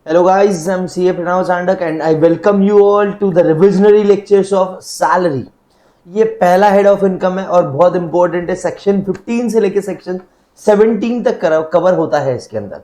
Hello guys, I'm CA Pranav Chandak and I welcome you all to the revisionary lectures of salary। ये पहला head of income है और बहुत important है। Section 15 से लेके सेक्शन 17 तक कवर होता है। इसके अंदर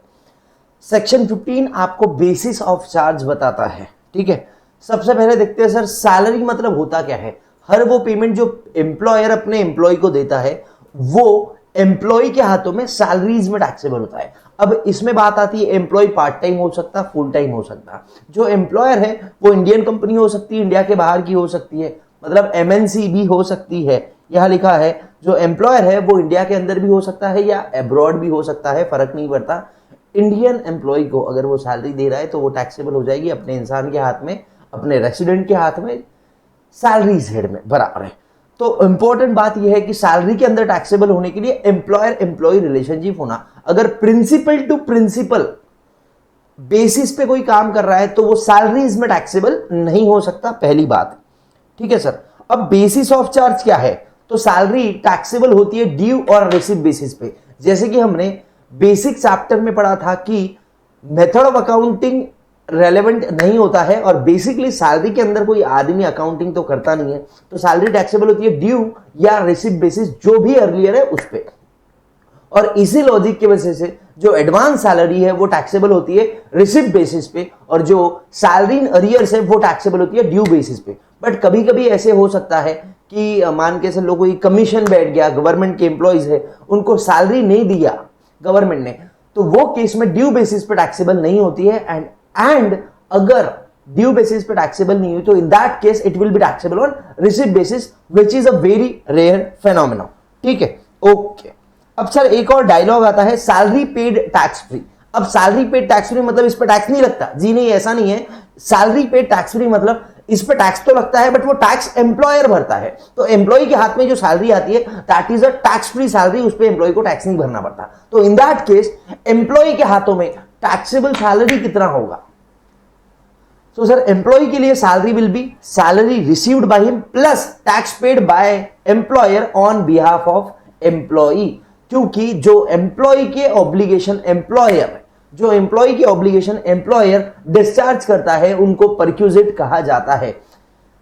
सेक्शन 15 आपको बेसिस ऑफ चार्ज बताता है। ठीक है, सबसे पहले देखते हैं सर सैलरी मतलब होता क्या है। हर वो पेमेंट जो एम्प्लॉयर अपने एम्प्लॉय को देता है वो एम्प्लॉय के हाथों में सैलरीज में टैक्सेबल होता है। अब इसमें बात आती है एम्प्लॉय पार्ट टाइम हो सकता, फुल टाइम हो सकता। जो एम्प्लॉयर है वो इंडियन कंपनी हो सकती है, इंडिया के बाहर की हो सकती है, मतलब एमएनसी भी हो सकती है। यहां लिखा है जो एम्प्लॉयर है वो इंडिया के अंदर भी हो सकता है या अब्रॉड भी हो सकता है, फर्क नहीं पड़ता। इंडियन एम्प्लॉय को अगर वो सैलरी दे रहा है तो वो टैक्सेबल हो जाएगी अपने इंसान के हाथ में, अपने रेसिडेंट के हाथ में, सैलरीज हेड में बराबर है। तो इंपॉर्टेंट बात यह है कि सैलरी के अंदर टैक्सेबल होने के लिए एम्प्लॉयर एम्प्लॉय रिलेशनशिप होना। अगर प्रिंसिपल टू प्रिंसिपल बेसिस पे कोई काम कर रहा है तो वो सैलरीज में टैक्सेबल नहीं हो सकता, पहली बात। ठीक है सर। अब बेसिस ऑफ चार्ज क्या है? तो सैलरी टैक्सेबल होती है ड्यू और रिसीव बेसिस पे। जैसे कि हमने बेसिक चैप्टर में पढ़ा था कि मेथड ऑफ अकाउंटिंग रेलेवेंट नहीं होता है और बेसिकली सैलरी के अंदर कोई आदमी अकाउंटिंग तो करता नहीं है, तो सैलरी टैक्सेबल होती है ड्यू या रिसीव बेसिस जो भी अर्लियर है उस पे। और इसी लॉजिक की वजह से जो एडवांस सैलरी है वो टैक्सेबल होती है रिसीव बेसिस पे और जो सैलरी इन अरियर्स है वो टैक्सेबल होती है ड्यू बेसिस पे। बट कभी कभी ऐसे हो सकता है कि मान के चलो कोई कमीशन बैठ गया, गवर्नमेंट के एम्प्लॉयज है, उनको सैलरी नहीं दिया गवर्नमेंट ने, तो वो केस में ड्यू बेसिस पे टैक्सेबल नहीं होती है। एंड अगर ड्यू बेसिस पे टैक्सेबल नहीं हुई तो in that case it will be taxable on receive basis which is a very rare phenomena. ठीक है, ओके। अब सर एक और डायलॉग आता है सैलरी पेड टैक्स फ्री। अब सैलरी पेड टैक्स फ्री मतलब इस पे टैक्स नहीं लगता? जी नहीं, ऐसा नहीं है। सैलरी पेड टैक्स फ्री मतलब इस पे टैक्स तो लगता है बट वो टैक्स एम्प्लॉयर भरता है। तो एम्प्लॉय के हाथ में जो सैलरी आती है that is a tax free salary, उस पे एम्प्लॉय को टैक्स नहीं भरना पड़ता। तो इन दैट केस एम्प्लॉय के हाथों में टैक्सेबल सैलरी कितना होगा? So sir, employee के लिए salary will be salary received by him plus tax paid by employer on behalf of employee। क्योंकि जो employee के obligation employer डिस्चार्ज करता है उनको परक्यूजिट कहा जाता है।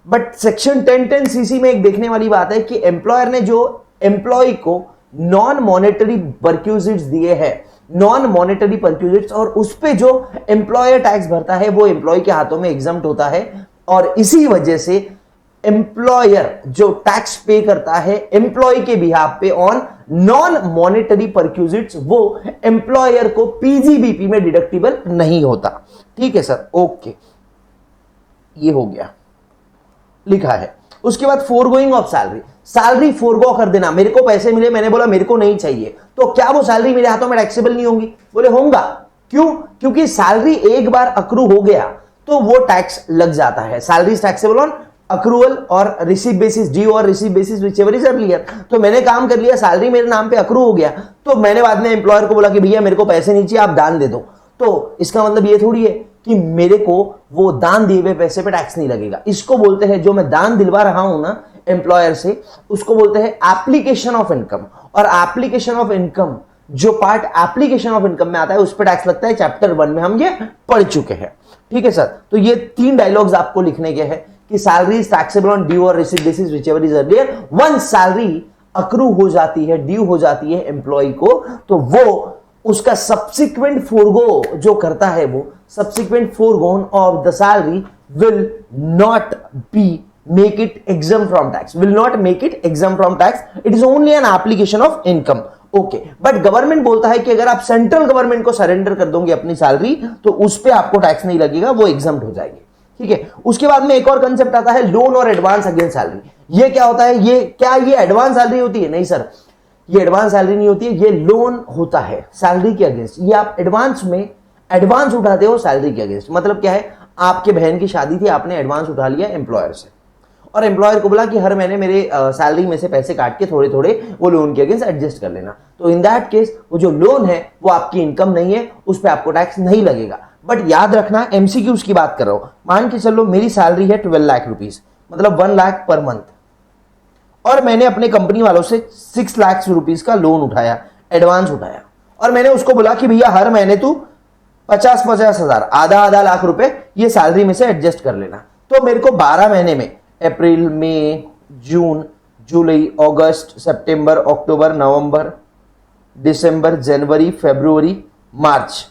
बट सेक्शन 1010 सीसी में एक देखने वाली बात है कि एम्प्लॉयर ने जो एम्प्लॉय को नॉन मॉनेटरी परक्यूजिट्स दिए हैं, नॉन मॉनेटरी परक्यूजिट्स, और उस पे जो एम्प्लॉयर टैक्स भरता है वो एम्प्लॉय के हाथों में एग्जम्प्ट होता है। और इसी वजह से एम्प्लॉयर जो टैक्स पे करता है एम्प्लॉय के बिहाफ पे ऑन नॉन मॉनेटरी परक्यूजिट्स वो एम्प्लॉयर को पीजीबीपी में डिडक्टिबल नहीं होता। ठीक है सर, ओके, ये हो गया, लिखा है। उसके बाद foregoing of salary, salary forgo कर देना। मेरे को पैसे मिले, मैंने बोला मेरे को नहीं चाहिए, तो क्या वो सैलरी मेरे हाथों में टैक्सेबल नहीं होंगी? बोले होगा। क्यों? क्योंकि सैलरी एक बार अक्रू हो गया तो वो टैक्स लग जाता है। Salary is taxable on accrual और रिसीव बेसिस, ड्यू और receive basis whichever is earlier. तो मैंने काम कर लिया, सैलरी मेरे नाम पे अक्रू हो गया, तो मैंने बाद में एम्प्लॉयर को बोला कि भैया मेरे को पैसे नहीं चाहिए, आप दान दे दो। तो इसका मतलब ये थोड़ी है कि मेरे को वो दान दिए हुए पैसे पे टैक्स नहीं लगेगा। इसको बोलते हैं, जो मैं दान दिलवा रहा हूं ना एम्प्लॉयर से, उसको बोलते हैं एप्लीकेशन ऑफ इनकम। और एप्लीकेशन ऑफ इनकम, जो पार्ट एप्लीकेशन ऑफ इनकम में आता है उस पर टैक्स लगता है। चैप्टर 1 में हम ये पढ़ चुके हैं। ठीक है सर, तो ये 3 डायलॉग्स आपको लिखने के हैं कि salary is taxable on due और receive basis whichever is earlier. Once salary accrue हो जाती है, ड्यू हो जाती है एम्प्लॉय को, तो वो उसका सब्सिक्वेंट फोरगो जो करता है, वो subsequent forgone of the salary will not be make it exempt from tax, will not make it exempt from tax, it is only an application of income। Okay, but government बोलता है कि अगर आप central government को surrender कर दोगे अपनी salary तो उस पे आपको टैक्स नहीं लगेगा, वो एग्जम्प्ट हो जाएगी। ठीक है, उसके बाद में एक और कंसेप्ट आता है लोन और एडवांस अगेंस्ट सैलरी। ये क्या होता है? ये क्या ये एडवांस सैलरी होती है? नहीं सर, ये एडवांस सैलरी नहीं होती है, ये लोन होता है सैलरी के अगेंस्ट। ये आप एडवांस में एडवांस उठाते हो सैलरी के अगेंस्ट। मतलब क्या है, आपके बहन की शादी थी, आपने एडवांस उठा लिया एम्प्लॉयर से और एम्प्लॉयर को बोला कि हर महीने मेरे सैलरी में से पैसे काट के थोड़े थोड़े वो लोन के अगेंस्ट एडजस्ट कर लेना। तो इन दैट केस वो जो लोन है वो आपकी इनकम नहीं है, उस पर आपको टैक्स नहीं लगेगा। बट याद रखना, एमसीक्यूज की बात कर रहा हूं। मान के चलो मेरी सैलरी है 12 लाख रुपीज, मतलब 1 लाख पर मंथ, और मैंने अपने कंपनी वालों से 6 लाख रुपीज का लोन उठाया, एडवांस उठाया, और मैंने उसको बोला कि भैया हर महीने तू 50,000 आधा आधा लाख रुपए ये सैलरी में से एडजस्ट कर लेना। तो मेरे को 12 महीने में अप्रैल, मई, जून, जुलाई, अगस्त, सितंबर, अक्टूबर, नवंबर, दिसंबर, जनवरी, फरवरी, मार्च,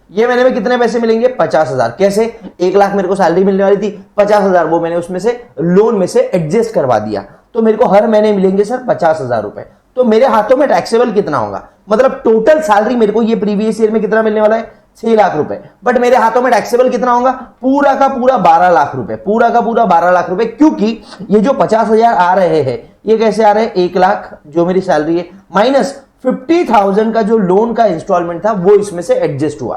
ये महीने में कितने पैसे मिलेंगे? 50,000। कैसे? 1 लाख मेरे को सैलरी मिलने वाली थी, 50,000 वो मैंने उसमें से लोन में से एडजस्ट करवा दिया, तो मेरे को हर महीने मिलेंगे सर 50,000 रुपए। तो मेरे हाथों में टैक्सेबल कितना होगा? मतलब टोटल सैलरी मेरे को ये प्रीवियस ईयर में कितना मिलने वाला है? 6 लाख रुपए, बट मेरे हाथों में टैक्सेबल कितना होगा? पूरा का पूरा 12 लाख रुपए, पूरा का पूरा 12 लाख रुपए, क्योंकि ये जो 50,000 आ रहे हैं ये कैसे आ रहे हैं? 1 लाख जो मेरी सैलरी है माइनस 50,000 का जो लोन का इंस्टॉलमेंट था वो इसमें से एडजस्ट हुआ,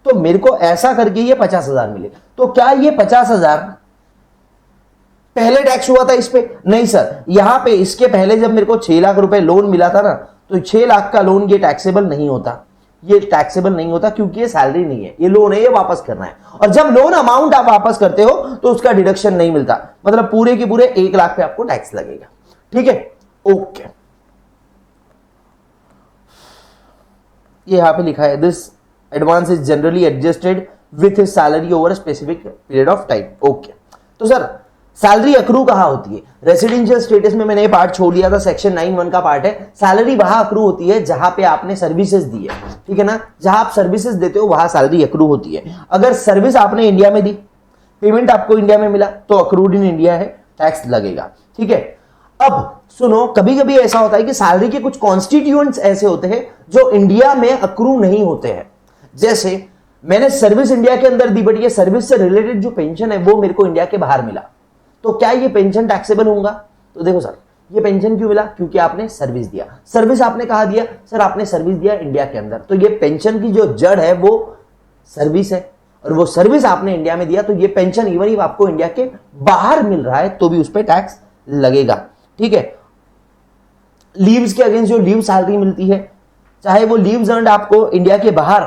तो मेरे को ऐसा करके ये 50,000 मिले। तो क्या ये 50,000 पहले टैक्स हुआ था इस पे? नहीं सर, यहां पे इसके पहले जब मेरे को 6 लाख रुपए लोन मिला था ना, तो 6 लाख का लोन ये टैक्सेबल नहीं होता, ये टैक्सेबल नहीं होता क्योंकि ये सैलरी नहीं है, ये लोन है, ये वापस करना है। और जब लोन अमाउंट आप वापस करते हो तो उसका डिडक्शन नहीं मिलता, मतलब पूरे के पूरे 1 लाख पे आपको टैक्स लगेगा। ठीक है, ओके। ये यहां पे लिखा है this advance is generally adjusted with his salary over specific period of time. Okay, तो सर सैलरी अक्रू कहां होती है? रेसिडेंशियल स्टेटस में मैंने ये पार्ट छोड़ दिया था, सेक्शन 9(1) का पार्ट है। सैलरी वहां अक्रू होती है जहां पे आपने सर्विसेज दी है, ठीक है ना? जहां आप सर्विसेज देते हो वहां सैलरी अक्रू होती है। अगर सर्विस आपने इंडिया में दी, पेमेंट आपको इंडिया में मिला, तो अक्रूड इन इंडिया है, टैक्स लगेगा। ठीक है, अब सुनो, कभी कभी ऐसा होता है कि सैलरी के कुछ कॉन्स्टिट्यूएंट्स ऐसे होते हैं जो इंडिया में अक्रू नहीं होते हैं। जैसे मैंने सर्विस इंडिया के अंदर दी, बट ये सर्विस से रिलेटेड जो पेंशन है वो मेरे को इंडिया के बाहर मिला, तो क्या ये पेंशन टैक्सेबल होगा? तो देखो सर, ये पेंशन क्यों मिला? क्योंकि आपने सर्विस दिया। सर्विस आपने कहा दिया? सर आपने सर्विस दिया इंडिया के अंदर, तो ये पेंशन की जो जड़ है वो सर्विस है, और वो सर्विस आपने इंडिया में दिया, तो ये पेंशन इवन ही आपको इंडिया के बाहर मिल रहा है तो भी उस पर टैक्स लगेगा। ठीक है, लीव्स के अगेंस्ट जो लीव सैलरी मिलती है, चाहे वो लीव्स अर्न्ड आपको इंडिया के बाहर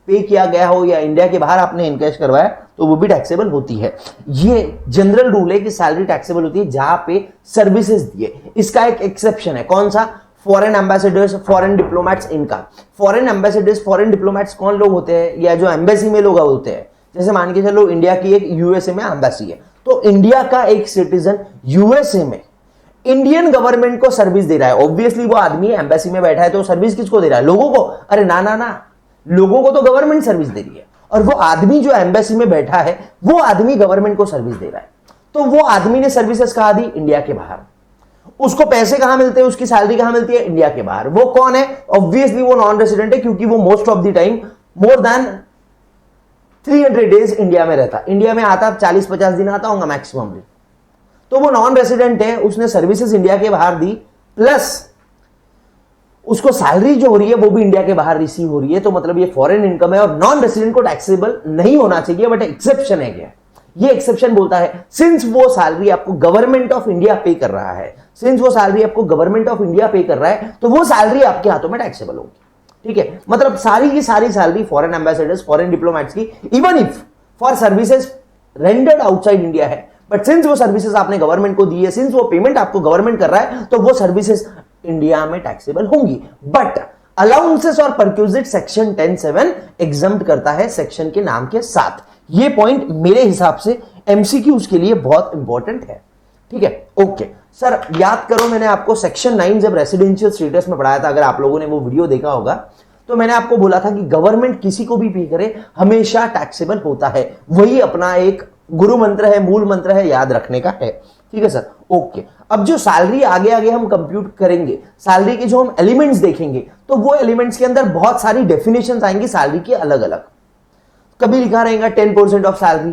पे किया गया हो या इंडिया के बाहर आपने इनकैश करवाया, तो वो भी टैक्सेबल होती है। ये जनरल रूल है कि सैलरी टैक्सेबल होती है जहां पे सर्विसेज दिए। इसका एक एक्सेप्शन है, कौन सा? फॉरेन एम्बेसडर्स, फॉरेन डिप्लोमेट्स, इनका। फॉरेन एम्बेसडर्स, फॉरेन डिप्लोमेट्स कौन लोग होते हैं? या जो एम्बेसी में लोग होते हैं, जैसे मान के चलो इंडिया की एक यूएसए में एम्बेसी है, तो इंडिया का एक सिटीजन यूएसए में इंडियन गवर्नमेंट को सर्विस दे रहा है। ऑब्वियसली वो आदमी एम्बेसी में बैठा है, तो सर्विस किसको दे रहा है? लोगों को? अरे ना ना ना, लोगों को तो गवर्नमेंट सर्विस दे रही है, और वो आदमी जो एम्बेसी में बैठा है वो आदमी गवर्नमेंट को सर्विस दे रहा है। तो वो आदमी ने सर्विसेज कहां दी? इंडिया के बाहर। उसको पैसे कहां मिलते हैं? उसकी सैलरी कहां मिलती है? इंडिया के बाहर। वो कौन है? ऑब्वियसली वो नॉन रेसिडेंट है, क्योंकि वो most of the time more than 300 days India में रहता। इंडिया में आता 40-50 दिन आता होगा मैक्सिमम, तो वो नॉन रेसिडेंट है, उसने सर्विसेज इंडिया के बाहर दी, प्लस उसको सैलरी जो हो रही है वो भी इंडिया के बाहर रिसीव हो रही है, तो मतलब ये फॉरेन इनकम है और नॉन रेसिडेंट को टैक्सेबल नहीं होना चाहिए, बट एक्सेप्शन है। क्या ये एक्सेप्शन बोलता है? सिंस वो सैलरी आपको गवर्नमेंट ऑफ इंडिया पे कर रहा है, सिंस वो सैलरी आपको गवर्नमेंट ऑफ इंडिया पे कर रहा है, तो वो सैलरी आपके हाथों में टैक्सेबल होगी। ठीक है, मतलब सारी की सारी salary foreign ambassadors, foreign diplomats की, even if for services rendered outside India है, बट सिंस वो सर्विसेज आपने गवर्नमेंट को दी है, सिंस वो पेमेंट आपको गवर्नमेंट कर रहा है, तो वो सर्विसेज इंडिया में टैक्सेबल होंगी। बट अलाउंसेस और परक्यूजिट सेक्शन 10(7) एग्जम्प्ट करता है सेक्शन के नाम के साथ। ये पॉइंट मेरे हिसाब से एमसीक्यूज के लिए बहुत इंपॉर्टेंट है। ठीक है, ओके सर, याद करो मैंने आपको सेक्शन 9 जब रेसिडेंशियल स्टेटस में पढ़ाया था, अगर आप लोगों ने वो वीडियो देखा होगा, तो मैंने आपको बोला था कि गवर्नमेंट किसी को भी पे करे हमेशा टैक्सेबल होता है। वही अपना एक गुरु मंत्र है, मूल मंत्र है, याद रखने का है। ठीक है सर, ओके। अब जो सैलरी आगे आगे हम कंप्यूट करेंगे, सैलरी के जो हम एलिमेंट्स देखेंगे, तो वो एलिमेंट्स के अंदर बहुत सारी डेफिनेशंस आएंगी सैलरी की अलग अलग। कभी लिखा रहेगा 10% ऑफ सैलरी,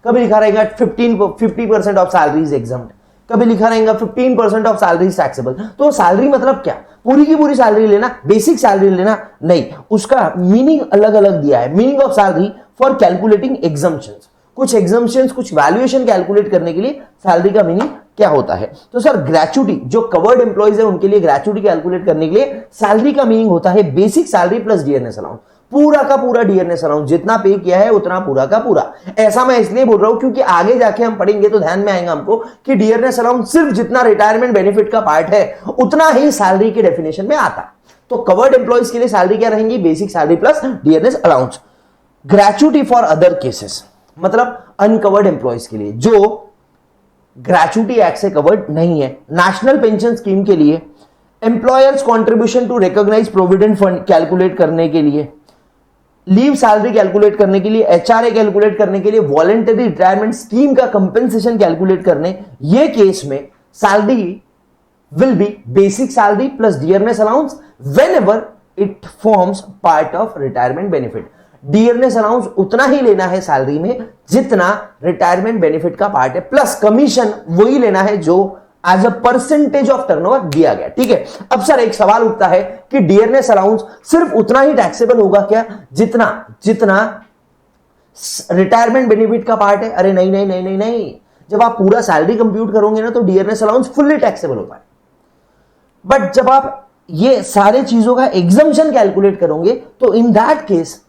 कभी लिखा रहेगा 50% ऑफ सैलरी इज एग्जम्प्ट, कभी लिखा रहेगा 15% ऑफ सैलरी इज टैक्सेबल। तो सैलरी मतलब क्या? पूरी की पूरी सैलरी लेना, बेसिक सैलरी लेना? नहीं, उसका मीनिंग अलग अलग दिया है। Meaning of salary for calculating exemptions, कुछ एग्जम्पशंस, कुछ वैल्यूएशन कैलकुलेट करने के लिए सैलरी का मीनिंग क्या होता है। तो सर ग्रेचुटी, जो कवर्ड एम्प्लॉइज है उनके लिए ग्रेचुटी कैलकुलेट करने के लिए सैलरी का मीनिंग होता है basic salary plus dearness allowance. पूरा का पूरा डियरनेस अलाउंस जितना पे किया है उतना पूरा का पूरा। ऐसा मैं इसलिए बोल रहा हूं क्योंकि आगे जाके हम पढ़ेंगे तो ध्यान में आएगा हमको कि डियरनेस अलाउंस सिर्फ जितना रिटायरमेंट बेनिफिट का पार्ट है उतना ही सैलरी के डेफिनेशन में आता। तो कवर्ड एम्प्लॉयज के लिए सैलरी क्या रहेंगी, basic salary plus dearness allowance. Gratuity for other cases, मतलब अनकवर्ड एम्प्लॉयज के लिए जो ग्रेचुटी एक्ट से कवर्ड नहीं है। नेशनल पेंशन स्कीम के लिए employer's contribution to recognise provident fund calculate करने के लिए, लीव सैलरी कैलकुलेट करने के लिए, एचआरए कैलकुलेट करने के लिए, वॉलंटरी रिटायरमेंट स्कीम का कंपेंसेशन कैलकुलेट करने, ये केस में salary will be basic salary plus dearness allowance whenever it forms part of retirement benefit। dearness allowance उतना ही लेना है सैलरी में जितना रिटायरमेंट बेनिफिट का पार्ट है, प्लस कमीशन वही लेना है जो as a percentage of turnover दिया गया। ठीक है, अब सर एक सवाल उठता है कि डियरनेस अलाउंस सिर्फ उतना ही टैक्सेबल होगा क्या जितना जितना रिटायरमेंट बेनिफिट का पार्ट है? अरे नहीं नहीं नहीं नहीं नहीं, जब आप पूरा सैलरी कंप्यूट करोगे ना तो डियरनेस अलाउंस फुल्ली टैक्सेबल होता है। बट जब आप ये सारे चीजों का एग्जम्पशन कैलकुलेट करोगे तो इन दैट केस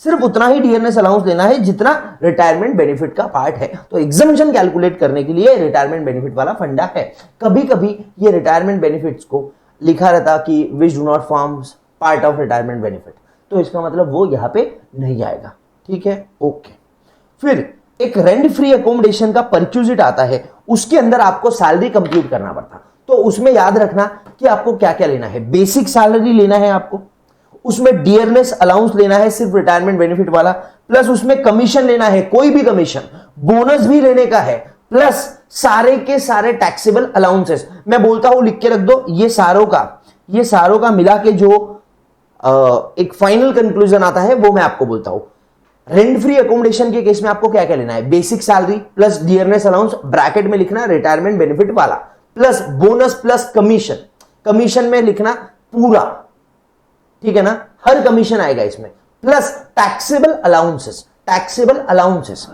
सिर्फ उतना ही डियरनेस अलाउंस लेना है जितना रिटायरमेंट बेनिफिट का पार्ट है। तो एग्जम्पशन कैलकुलेट करने के लिए रिटायरमेंट बेनिफिट वाला फंडा है। कभी कभी ये रिटायरमेंट बेनिफिट्स को लिखा रहता कि which do not forms part of retirement benefit, तो इसका मतलब वो यहां पे नहीं आएगा। ठीक है, ओके। फिर एक रेंट फ्री अकोमोडेशन का परक्यूजिट आता है, उसके अंदर आपको सैलरी कंप्यूट करना पड़ता, तो उसमें याद रखना कि आपको क्या क्या लेना है। बेसिक सैलरी लेना है आपको, उसमें डियरनेस अलाउंस लेना है सिर्फ रिटायरमेंट बेनिफिट वाला, प्लस उसमें कमीशन लेना है, कोई भी कमीशन, बोनस भी लेने का है, प्लस सारे के सारे टैक्सेबल अलाउंसेस। मैं बोलता हूं लिख के रख दो, ये सारों का मिला के जो एक फाइनल कंक्लूजन आता है वो मैं आपको बोलता हूं। रेंट फ्री अकोमोडेशन के केस में आपको क्या क्या लेना है, basic salary plus dearness allowance, bracket में लिखना रिटायरमेंट बेनिफिट वाला, plus bonus plus commission, commission में लिखना पूरा, ठीक है ना, हर कमीशन आएगा इसमें, प्लस टैक्सेबल अलाउंसेस।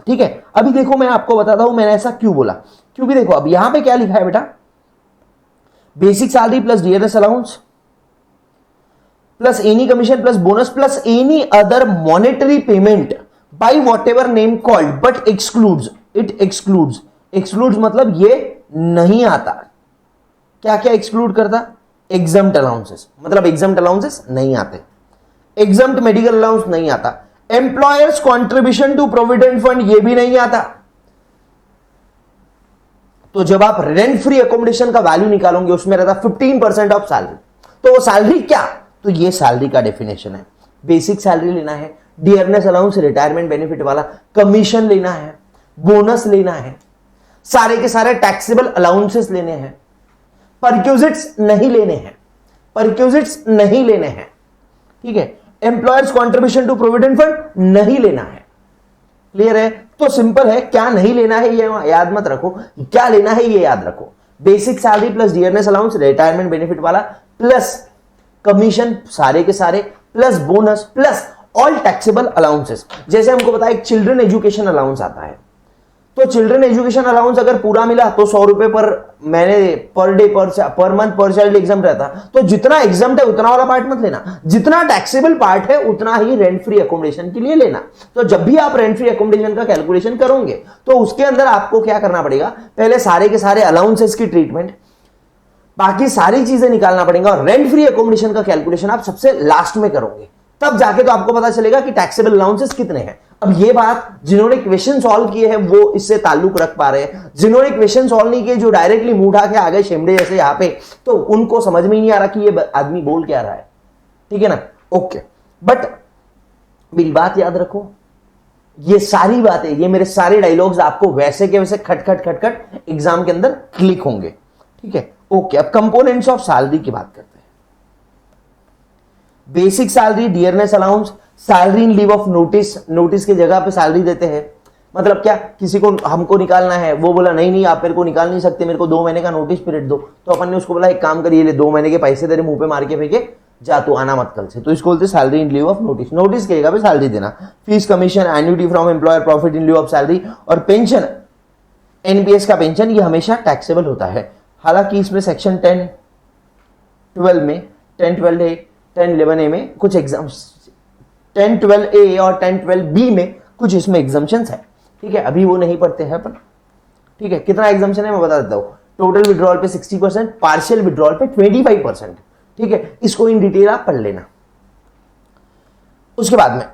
ठीक है, अभी देखो मैं आपको बताता हूं मैंने ऐसा क्यों बोला, क्योंकि देखो अब यहां पे क्या लिखा है बेटा, basic salary plus dearness allowance plus any commission plus bonus plus any other monetary payment by whatever name called but excludes मतलब ये नहीं आता। क्या क्या एक्सक्लूड करता, एग्जम्प्ट अलाउंसेस, मतलब एग्जम्प्ट अलाउंसेस नहीं आते, एग्जम्प्ट मेडिकल अलाउंस नहीं आता, employer's contribution to provident fund ये भी नहीं आता। तो जब आप रेंट फ्री अकोमोडेशन का वैल्यू निकालोगे उसमें रहता 15% ऑफ सैलरी, तो वो सैलरी क्या, तो ये सैलरी का डेफिनेशन है। बेसिक सैलरी लेना है, डियरनेस अलाउंस रिटायरमेंट बेनिफिट वाला, कमीशन लेना है, बोनस लेना है, सारे के सारे टैक्सेबल अलाउंसेस लेने हैं, परक्यूजिट्स नहीं लेने हैं, ठीक है, employer's contribution to provident fund नहीं लेना है। क्लियर है? तो सिंपल है, क्या नहीं लेना है ये याद मत रखो, क्या लेना है ये याद रखो। Basic salary plus dearness allowance retirement benefit वाला, प्लस कमीशन सारे के सारे, plus bonus, plus all taxable allowances. जैसे हमको पता है एक चिल्ड्रन एजुकेशन अलाउंस आता है, तो चिल्ड्रन एजुकेशन अलाउंस अगर पूरा मिला तो 100 रुपए पर महीने, पर डे, पर मंथ, पर चाइल्ड एग्जाम रहता। तो जितना एग्जाम है उतना वाला पार्ट मत लेना, जितना टैक्सेबल पार्ट है उतना ही रेंट फ्री अकोमोडेशन के लिए लेना। तो जब भी आप रेंट फ्री अकोमोडेशन का कैलकुलेशन करोगे तो उसके अंदर आपको क्या करना पड़ेगा, पहले सारे के सारे अलाउंसेस की ट्रीटमेंट, बाकी सारी चीजें निकालना पड़ेगा, और रेंट फ्री अकोमोडेशन का कैलकुलेशन आप सबसे लास्ट में करोगे, तब जाके तो आपको पता चलेगा कि टैक्सेबल अलाउंसेस कितने हैं। अब ये बात जिन्होंने क्वेश्चन सॉल्व किए हैं वो इससे ताल्लुक रख पा रहे हैं, जिन्होंने क्वेश्चन सॉल्व नहीं किए, जो डायरेक्टली मुंह उठा के आ गए शेमडे जैसे यहाँ पे, तो उनको समझ में ही नहीं आ रहा कि ये आदमी बोल क्या रहा है। ठीक है ना, ओके। बट मेरी बात याद रखो, ये सारी बातें, ये मेरे सारे डायलॉग्स आपको वैसे के वैसे खटखट एग्जाम के अंदर क्लिक होंगे। ठीक है, ओके। अब कंपोनेंट्स ऑफ सैलरी की बात करते हैं। Basic salary, dearness allowance, salary in leave of notice, notice की जगह पे सैलरी देते हैं। मतलब क्या, किसी को हमको निकालना है, वो बोला नहीं आप मेरे को निकाल नहीं सकते, मेरे को 2 महीने का नोटिस पीरियड दो, तो अपन ने उसको बोला एक काम करिए, ले 2 महीने के पैसे तेरे मुंह पे मार के फेंके, जा तू आना मत कल से। तो इसको बोलते salary in leave of notice, notice की जगह पे सैलरी देना। Fees, commission, annuity from employer, profit in leave of salary, और पेंशन, एनपीएस का पेंशन, ये हमेशा टैक्सेबल होता है। हालांकि इसमें सेक्शन 10-12 में, 10-12A, 10-11A में कुछ एग्जाम्स, 10-12A और 10-12B में कुछ इसमें एग्जाम्शंस है। ठीक है, अभी वो नहीं पढ़ते हैं अपन। ठीक है, कितना एग्जाम्शन है मैं बता देता हूं। टोटल विड्रॉल पे 60%, पार्शियल विड्रॉल पे 25%। ठीक है, इसको इन डिटेल आप पढ़ लेना। उसके बाद में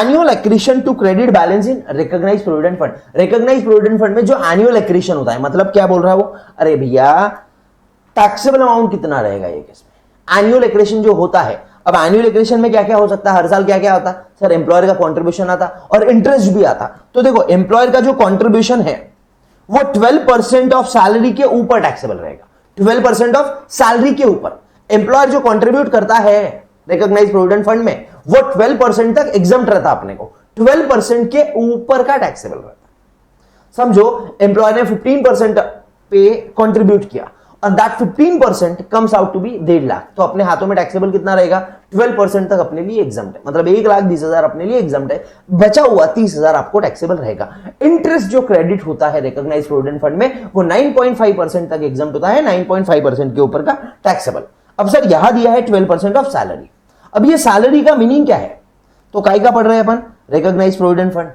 annual accretion to credit balance in recognised provident fund. Recognised provident fund में जो एनुअल एक्रीशन होता है, मतलब क्या बोल रहा है वो, अरे भैया टैक्सेबल अमाउंट कितना रहेगा ये केस में, एनुअल एक्रीशन जो होता है। अब एनुअल एक्रीशन में क्या क्या हो सकता है, हर साल क्या क्या आता है सर, एम्प्लॉयर का कंट्रीब्यूशन आता और इंटरेस्ट भी आता। तो देखो एम्प्लॉयर का जो कंट्रीब्यूशन है वो 12% ऑफ सैलरी के ऊपर टैक्सेबल रहेगा, 12% ऑफ सैलरी के ऊपर। एम्प्लॉयर जो कंट्रीब्यूट करता है रिकॉग्नाइज्ड प्रोविडेंट फंड में वो 12% तक एग्जम्प्ट रहता, अपने को 12% के ऊपर का टैक्सेबल रहता। समझो एम्प्लॉयर ने 15% पे कंट्रीब्यूट किया और that 15% comes out to be 1.5 lakh, तो अपने हाथों में टैक्सेबल कितना रहेगा, 12% तक अपने लिए एग्जम्प्ट है, मतलब 1,20,000 अपने लिए एग्जम्प्ट है, बचा हुआ 30,000 आपको टैक्सेबल रहेगा। इंटरेस्ट जो क्रेडिट होता है रिकॉग्नाइज्ड प्रोविडेंट फंड में वो 9.5% तक एग्जम्प्ट होता है, 9.5% के ऊपर का टैक्सेबल। अब सर यहां दिया है 12% ऑफ सैलरी। अब ये सैलरी का मीनिंग क्या है, तो काय का पढ़ रहे हैं अपन, रिकॉग्नाइज्ड प्रोविडेंट फंड।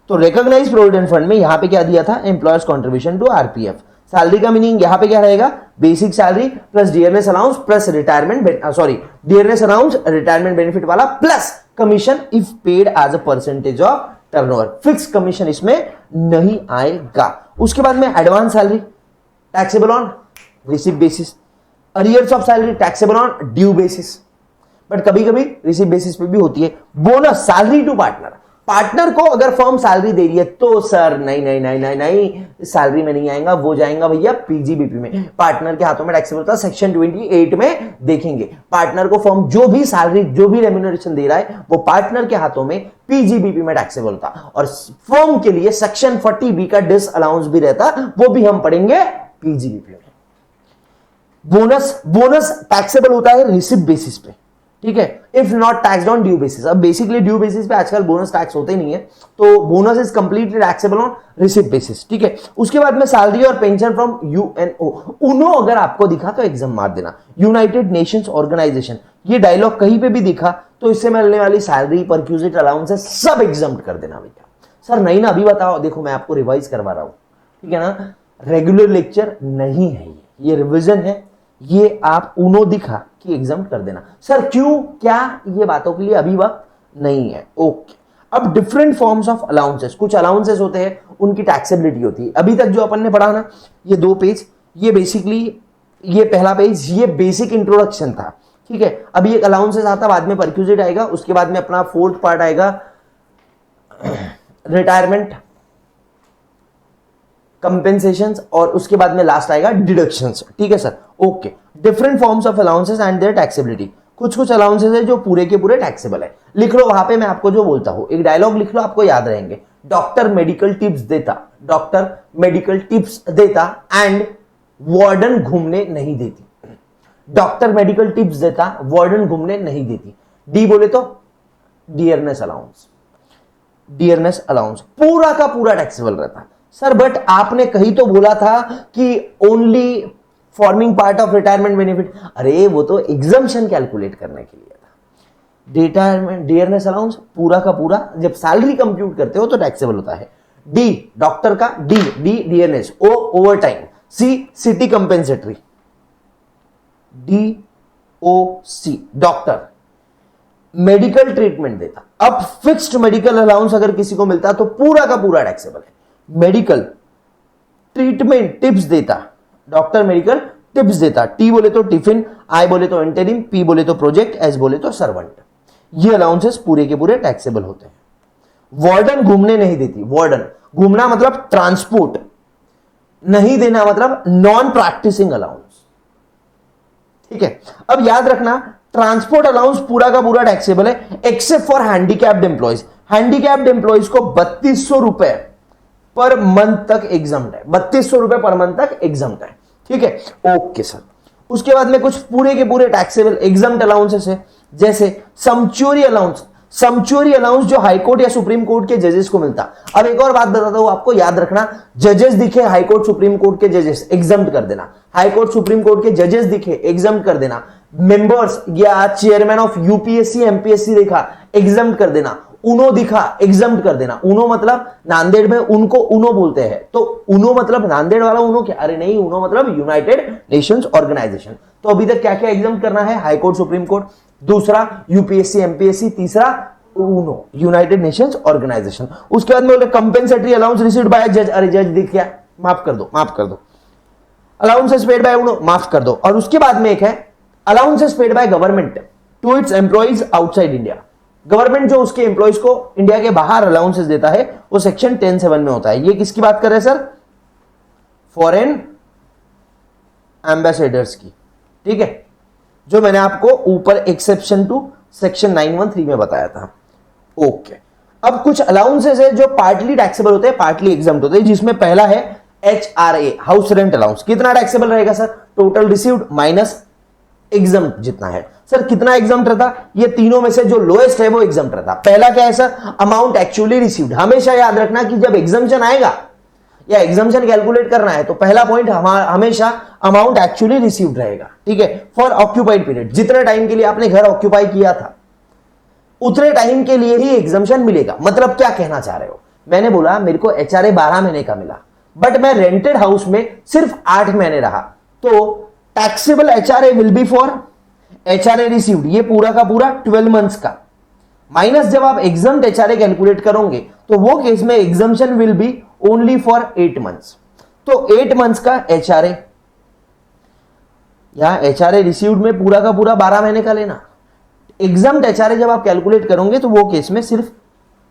तो रिकॉग्नाइज्ड प्रोविडेंट फंड में यहां पे क्या दिया था, employer's contribution to RPF. Salary का मीनिंग यहां पे क्या रहेगा, basic salary plus dearness allowance plus retirement, sorry dearness allowance retirement benefit वाला plus commission if paid as a percentage of turnover. Fix commission इसमें नहीं आएगा। उसके बाद में advance salary taxable on receive basis, arrears of salary taxable on due basis, but कभी कभी receive basis पे भी होती है। Bonus salary to partner, partner को अगर फर्म सैलरी दे रही है तो सर नहीं नहीं नहीं नहीं नहीं सैलरी में नहीं आएगा, वो जाएगा भैया पीजीबीपी में। पार्टनर के हाथों में टैक्सेबल होता है, सेक्शन 28 में देखेंगे। पार्टनर को फर्म जो भी सैलरी जो भी रेम्यूनरेशन दे रहा है वो पार्टनर के हाथों में पीजीबीपी में टैक्सेबल होता, और फर्म के लिए सेक्शन 40B का डिस अलाउंस भी रहता, वो भी हम पढ़ेंगे पीजीबीपी में। बोनस टैक्सेबल होता है रिसिप्ट बेसिस पे, ठीक है, if not taxed on due basis. अब बेसिकली ड्यू बेसिस पे आजकल बोनस टैक्स होते ही नहीं है, तो bonus is completely taxable on receipt basis, ठीक है। उसके बाद में सैलरी और पेंशन फ्रॉम यूएनओ, उनो अगर आपको दिखा तो एग्जाम मार देना, यूनाइटेड नेशंस ऑर्गेनाइजेशन। ये डायलॉग कहीं पे भी दिखा तो इससे मिलने वाली सैलरी परक्यूजिट अलाउंसेस सब एग्जाम कर देना भैया। सर नहीं ना, अभी बताओ, देखो मैं आपको रिवाइज करवा रहा हूं, ठीक है ना, रेगुलर लेक्चर नहीं है ये रिविजन है, ये आप उनो दिखा कि एग्जाम कर देना। सर क्यों, क्या, ये बातों के लिए अभी वक्त नहीं है, ओके। अब डिफरेंट फॉर्म्स ऑफ अलाउंसेस, कुछ अलाउंसेस होते हैं उनकी टैक्सेबिलिटी होती है। अभी तक जो अपन ने पढ़ा ना, ये 2 पेज, ये बेसिकली ये पहला पेज ये बेसिक इंट्रोडक्शन था, ठीक है। अभी एक अलाउंसेस आता, बाद में परक्यूजिट आएगा, उसके बाद में अपना 4th पार्ट आएगा रिटायरमेंट कंपेंसेशंस, और उसके बाद में लास्ट आएगा डिडक्शंस, ठीक है sir, okay. Different forms of allowances and their taxability, कुछ अलाउंसेस है जो पूरे के पूरे टैक्सेबल है। लिख लो वहां पे, मैं आपको जो बोलता हूं एक डायलॉग लिख लो, आपको याद रहेंगे। डॉक्टर मेडिकल टिप्स देता, डॉक्टर मेडिकल टिप्स देता एंड वार्डन घूमने नहीं देती, डॉक्टर मेडिकल टिप्स देता वार्डन घूमने नहीं देती। डी बोले तो डियरनेस अलाउंस, डियरनेस अलाउंस पूरा का पूरा टैक्सेबल रहता। सर बट आपने कहीं तो बोला था कि only forming part of retirement benefit, अरे वो तो एग्जम्पशन कैलकुलेट करने के लिए था। रिटायरमेंट डियरनेस अलाउंस पूरा का पूरा जब सैलरी कंप्यूट करते हो तो टैक्सेबल होता है। डी डॉक्टर का, डी डियरनेस, ओ ओवर टाइम, सी सिटी कंपेंसेटरी, डी ओ सी डॉक्टर मेडिकल ट्रीटमेंट देता। अब फिक्स्ड मेडिकल अलाउंस अगर किसी को मिलता तो पूरा का पूरा टैक्सेबल है। मेडिकल ट्रीटमेंट टिप्स देता, डॉक्टर मेडिकल टिप्स देता। टी बोले तो टिफिन, आई बोले तो इंटरिम, पी बोले तो प्रोजेक्ट, एस बोले तो सर्वेंट। ये अलाउंसेस पूरे के पूरे टैक्सेबल होते हैं। वार्डन घूमने नहीं देती, वार्डन घूमना मतलब ट्रांसपोर्ट, नहीं देना मतलब नॉन प्रैक्टिसिंग अलाउंस, ठीक है। अब याद रखना ट्रांसपोर्ट अलाउंस पूरा का पूरा टैक्सेबल है except for handicapped employees. Handicapped employees को 3200 रुपए पर मंथ तक एग्जम्प्ट है, 3200 रुपए पर मंथ तक एग्जम्प्ट है, ठीक है, ओके सर। उसके बाद में कुछ पूरे के पूरे टैक्सेबल एग्जम्प्ट अलाउंसेस है, जैसे सैंक्चुअरी अलाउंस। सैंक्चुअरी अलाउंस जो हाईकोर्ट या सुप्रीम कोर्ट के जजेस को मिलता। अब एक और बात बताता हूं आपको, याद रखना, जजेस दिखे हाईकोर्ट सुप्रीम कोर्ट के जजेस एग्जम्प्ट कर देना, हाईकोर्ट सुप्रीम कोर्ट के जजेस दिखे एग्जम्प्ट कर देना, मेंबर्स या चेयरमैन ऑफ यूपीएससी एमपीएससी देखा एग्जम्प्ट कर देना, उनो दिखा एग्जम्प्ट कर देना। उनो मतलब नांदेड़ में उनको उनो बोलते हैं, तो उनो मतलब नांदेड़ वाला उनो क्या, अरे नहीं, उनो मतलब यूनाइटेड नेशंस ऑर्गेनाइजेशन। तो अभी तक क्या क्या एग्जाम करना है, हाई कोर्ट, सुप्रीम कोर्ट, दूसरा यूपीएससी एमपीएससी, तीसरा यूनो यूनाइटेड नेशंस ऑर्गेनाइजेशन। उसके बाद में कंपेंसेटरी अलाउंस रिसीव्ड बाय जज, अरे जज दिख गया, माफ कर दो, अलाउंसेस पेड बाय यूनो, माफ कर दो। और उसके बाद में एक है allowances paid by government to its employees outside India. Government जो उसके एम्प्लॉइज को इंडिया के बाहर अलाउंसेस देता है वो सेक्शन 10(7) में होता है। ये किसकी बात कर रहे हैं सर? फॉरेन एम्बेसडर्स की, ठीक है, जो मैंने आपको ऊपर एक्सेप्शन टू सेक्शन 913 में बताया था। ओके, अब कुछ अलाउंसेस है जो पार्टली टैक्सेबल होते हैं, पार्टली एग्जम्प्ट होते हैं, जिसमें पहला है HRA, हाउस रेंट अलाउंस। कितना टैक्सेबल रहेगा sir? Total received minus exempt जितना है। सर कितना एग्जम्प्ट रहता? ये तीनों में से जो लोएस्ट है वो एग्जम्प्ट रहता। पहला क्या है सर? Amount actually received. हमेशा याद रखना कि जब एग्जम्पशन आएगा या एग्जम्पशन कैलकुलेट करना है तो पहला पॉइंट हमेशा अमाउंट एक्चुअली रिसीव्ड रहेगा, ठीक है, फॉर ऑक्यूपाइड पीरियड। जितने टाइम के लिए आपने घर ऑक्यूपाई किया था उतने टाइम के लिए ही एग्जम्पशन मिलेगा। मतलब क्या कहना चाह रहे हो? मैंने बोला मेरे को HRA 12 महीने का मिला, बट मैं रेंटेड हाउस में सिर्फ 8 महीने रहा, तो taxable HRA will be for HRA received, ये पूरा का पूरा 12 मंथ्स का, माइनस जब आप एग्जम्प्ट HRA कैलकुलेट करोगे तो वो केस में exemption will be only for 8 months. तो 8 मंथ्स का HRA, यहां HRA रिसीव्ड में पूरा का पूरा 12 महीने का लेना। एग्जम्प्ट HRA जब आप कैलकुलेट करोगे तो वो केस में सिर्फ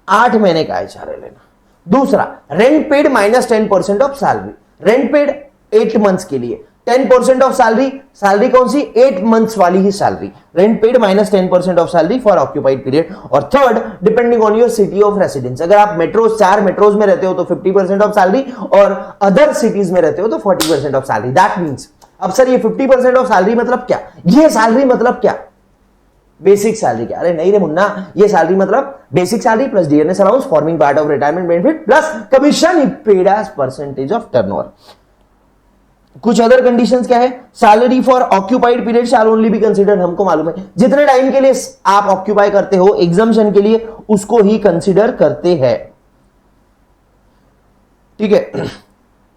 8 महीने का HRA लेना। दूसरा, rent paid minus 10% of salary. Rent paid 8 months के लिए, 10% ऑफ सैलरी, सैलरी कौन सी? 8 मंथ्स वाली ही salary. Rent paid minus 10% of salary for occupied period. और third, depending on your city of residence. अगर आप मेट्रोज 4 मेट्रोज में रहते हो तो 50% ऑफ सैलरी, और अदर सिटीज में रहते हो तो 40% ऑफ सैलरी। दैट मीन्स, अब सर ये 50% ऑफ सैलरी मतलब क्या? ये सैलरी मतलब क्या? बेसिक सैलरी क्या? अरे नहीं रे मुन्ना, ये सैलरी मतलब basic salary plus dearness allowance forming part of retirement benefit plus commission paid as percentage of turnover. कुछ अदर कंडीशंस क्या है? Salary for occupied period shall only be considered. हमको मालूम है जितने टाइम के लिए आप ऑक्यूपाई करते हो एग्जम्पशन के लिए उसको ही कंसीडर करते हैं, ठीक है।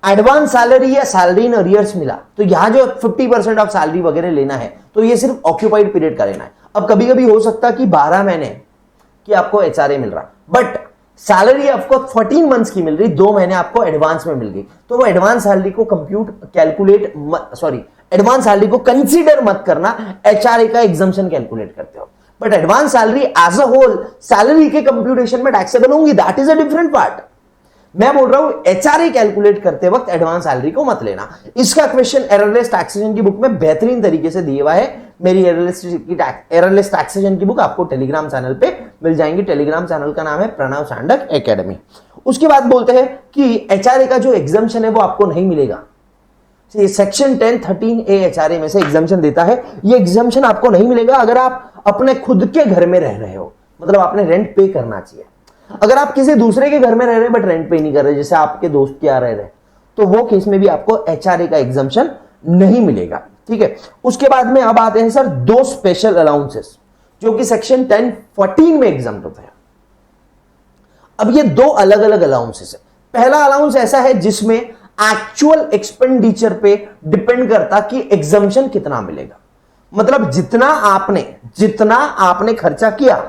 एडवांस सैलरी या सैलरी इन अरियर्स मिला तो यहां जो 50% ऑफ सैलरी वगैरह लेना है तो ये सिर्फ ऑक्यूपाइड पीरियड का लेना है। अब कभी कभी हो सकता कि 12 महीने की आपको HRA मिल रहा, बट सैलरी आपको 14 मंथ्स की मिल रही, 2 महीने आपको एडवांस में मिल गई, तो वो एडवांस सैलरी को एडवांस सैलरी को कंसीडर मत करना, HRA का एग्जम्पशन कैलकुलेट करते हो। But advance salary as a whole salary के कंप्यूटेशन में टैक्सेबल होंगी, that is a different part. मैं बोल रहा हूं HRA कैलकुलेट करते वक्त एडवांस सैलरी को मत लेना। इसका क्वेश्चन एररलेस टैक्सेशन की बुक में बेहतरीन तरीके से दिया हुआ है। मेरी एररलेस टैक्सेशन की बुक आपको टेलीग्राम चैनल पे मिल जाएंगी। टेलीग्राम चैनल का नाम है प्रणव सांडक एकेडमी। उसके बाद बोलते हैं कि HRA का जो एग्जम्पशन है वो आपको नहीं मिलेगा। सेक्शन 10(13)A HRA में से एग्जम्पशन देता है, ये एग्जम्पशन आपको नहीं मिलेगा अगर आप अपने खुद के घर में रह रहे हो, मतलब आपने रेंट पे करना चाहिए। अगर आप किसी दूसरे के घर में रह रहे बट रेंट पे नहीं कर रहे, जैसे आपके दोस्त के यहाँ रह रहे, तो वो केस में भी आपको HRA का एग्जम्पशन नहीं मिलेगा, ठीक है। उसके बाद में अब आते हैं सर 2 स्पेशल अलाउंसेस जो कि सेक्शन 10(14) में एग्जम्प्ट होते हैं। अब ये 2 अलग अलग अलाउंसेस है। पहला अलाउंस ऐसा है जिसमें एक्चुअल एक्सपेंडिचर पे डिपेंड करता कि एग्जम्पशन कितना मिलेगा, मतलब जितना आपने खर्चा किया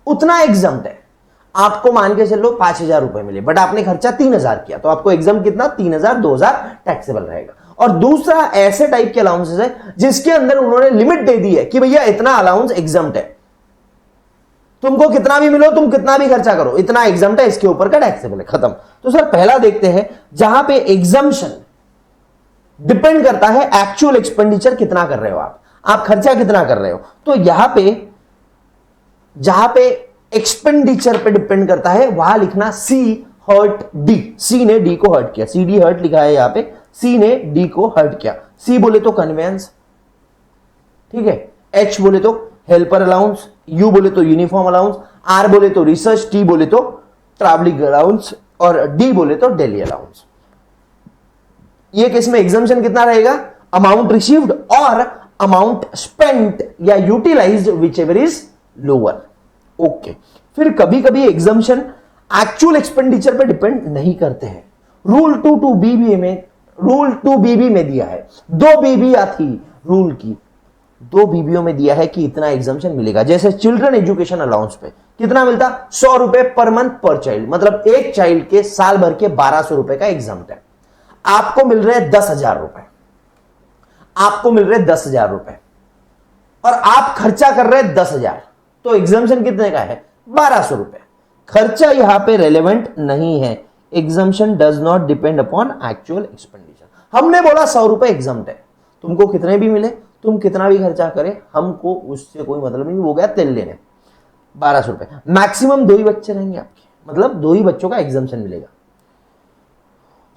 उतना एग्जम्प्ट है। आपको मान के चलो 5,000 रुपए मिले बट आपने खर्चा 3,000 किया तो आपको एग्जाम कितना? 3,000, 2,000 टैक्सेबल रहेगा। और दूसरा ऐसे टाइप के अलाउंसेस है जिसके अंदर उन्होंने लिमिट दे दी है कि भैया इतना अलाउंस एग्जम्प्ट है, तुमको कितना भी मिलो, तुम कितना भी खर्चा करो, इतना एग्जम्प्ट है, इसके ऊपर का टैक्सेबल है, खत्म। तो सर पहला देखते हैं जहां पे एग्जम्पशन डिपेंड करता है एक्चुअल एक्सपेंडिचर कितना कर रहे हो आप खर्चा कितना कर रहे हो। तो जहां पे एक्सपेंडिचर पे डिपेंड करता है वहां लिखना C हर्ट D। C ने D को हर्ट किया, CD हर्ट लिखा है यहां पे, C ने D को हर्ट किया। C बोले तो कन्वेंस, ठीक है, H बोले तो हेल्पर अलाउंस, U बोले तो यूनिफॉर्म अलाउंस, R बोले तो रिसर्च, T बोले तो ट्रैवलिंग अलाउंस और D बोले तो डेली अलाउंस। ये केस में एग्जम्पशन कितना रहेगा? अमाउंट रिसीव्ड और अमाउंट स्पेंट या utilised whichever is lower. Okay, फिर कभी कभी एग्जम्पशन एक्चुअल एक्सपेंडिचर पे डिपेंड नहीं करते हैं। रूल 2(2)BB में दिया है, 2 BB थी रूल की, दो बीवियों में दिया है कि इतना एग्जाम्शन मिलेगा। जैसे चिल्ड्रन एजुकेशन अलाउंस पे कितना मिलता, 100 रुपए पर मंथ पर चाइल्ड, मतलब एक चाइल्ड के साल भर के 1200 रुपए का एग्जाम्ट है। आपको मिल रहे 10,000 रुपए, आपको मिल रहे 10,000 रुपए और आप खर्चा कर रहे 10,000, तो एग्जाम्शन कितने का है, 1200 रुपए। खर्चा यहां पे रेलेवेंट नहीं है। Exemption does not depend upon actual expenditure. हमने बोला 100 रुपए एग्जाम्ट है, तुमको कितने भी मिले, तुम कितना भी खर्चा करे, हमको उससे कोई मतलब नहीं, हो गया तेल लेने। 1200 रुपए, मैक्सिमम 2 ही बच्चे रहेंगे आपके, मतलब 2 ही बच्चों का एग्जाम्शन मिलेगा।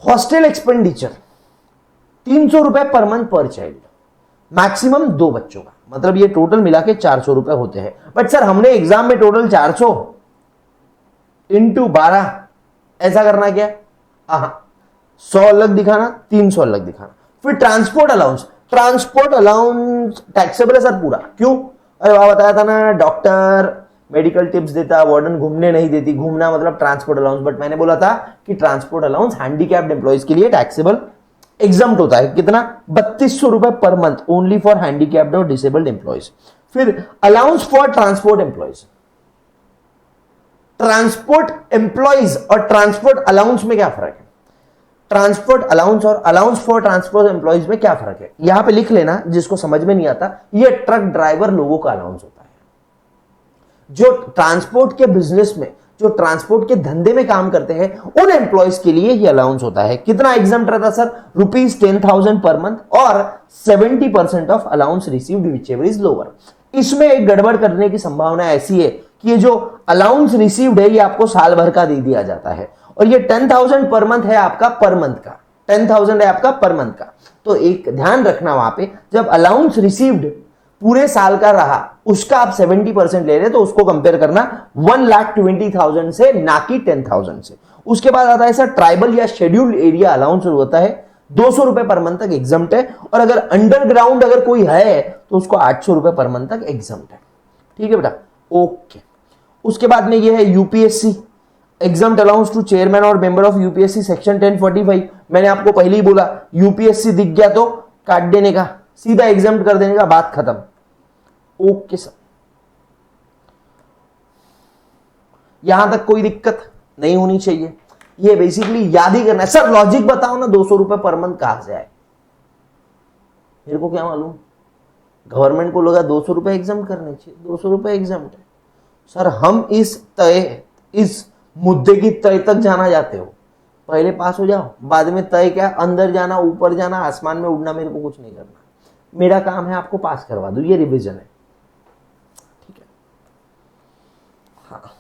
हॉस्टल एक्सपेंडिचर 300 रुपए पर मंथ पर चाइल्ड, मैक्सिमम 2 बच्चों का, मतलब ये टोटल मिला के 400 रुपए होते हैं। बट सर हमने एग्जाम में टोटल 400 इंटू 12 ऐसा करना क्या, 100 अलग दिखाना, 300 अलग दिखाना। फिर transport allowance, transport allowance taxable है सर पूरा, क्यों, अरे वहां बताया था ना, डॉक्टर मेडिकल टिप्स देता, वार्डन घूमने नहीं देती, घूमना मतलब ट्रांसपोर्ट अलाउंस। बट मैंने बोला था कि ट्रांसपोर्ट अलाउंस हैंडीकैप्ड एम्प्लॉइज के लिए टैक्सेबल एग्जाम्प्ट होता है, कितना, 3200 रुपए per month, only for handicapped और डिसेबल्ड एम्प्लॉइज। फिर allowance for transport employees, transport employees और ट्रांसपोर्ट अलाउंस में क्या फर्क है, ट्रांसपोर्ट अलाउंस और अलाउंस फॉर ट्रांसपोर्ट एम्प्लॉइज में क्या फर्क है, यहां पे लिख लेना जिसको समझ में नहीं आता। ये ट्रक ड्राइवर लोगों का अलाउंस होता है, जो ट्रांसपोर्ट के बिजनेस में, जो ट्रांसपोर्ट के धंधे में काम करते हैं, उन एम्प्लॉइज के लिए ये अलाउंस होता है। कितना एग्जाम्प्ट रहता सर, ₹10,000 पर मंथ और 70% of allowance received whichever is lower. इसमें एक गड़बड़ करने की संभावना ऐसी है कि ये जो अलाउंस रिसीव्ड है ये आपको साल भर का दे दिया जाता है, और ये 10,000 पर मंथ है आपका पर मंथ का, 10,000 है आपका पर मंथ का। तो एक ध्यान रखना वहां पे, जब अलाउंस रिसीव्ड पूरे साल का रहा, उसका आप 70% ले रहे, तो उसको कंपेयर करना 1,20,000 से, ना कि 10,000 से। उसके बाद आता है सर ट्राइबल या शेड्यूल्ड एरिया अलाउंस होता है, 200 रुपए पर मंथ तक एग्जाम्प्ट है, और अगर अंडरग्राउंड अगर कोई है तो उसको 800 रुपए पर मंथ तक एग्जाम्प्ट है। ठीक है बेटा, ओके। उसके बाद में ये है UPSC exempt allowance to chairman और मेंबर ऑफ यूपीएससी सेक्शन 1045। मैंने आपको पहले ही बोला, यूपीएससी दिख गया तो काट देने का, सीधा एग्जाम्प्ट कर देने का, बात खत्म। ओके सर, यहां तक कोई दिक्कत नहीं होनी चाहिए, ये बेसिकली याद ही करना है। सर लॉजिक बताओ ना, 200 रुपए पर मंथ कहां से आए, मेरे को क्या मालूम, गवर्नमेंट को लगा 200 रुपए एग्जाम करने चाहिए, 200 रुपए एग्जाम है। सर हम इस मुद्दे की तय तक जाना चाहते हो, पहले पास हो जाओ, बाद में तय क्या, अंदर जाना, ऊपर जाना, आसमान में उड़ना, मेरे को कुछ नहीं करना। मेरा काम है आपको पास करवा दूं, ये रिवीजन है, ठीक है। हाँ,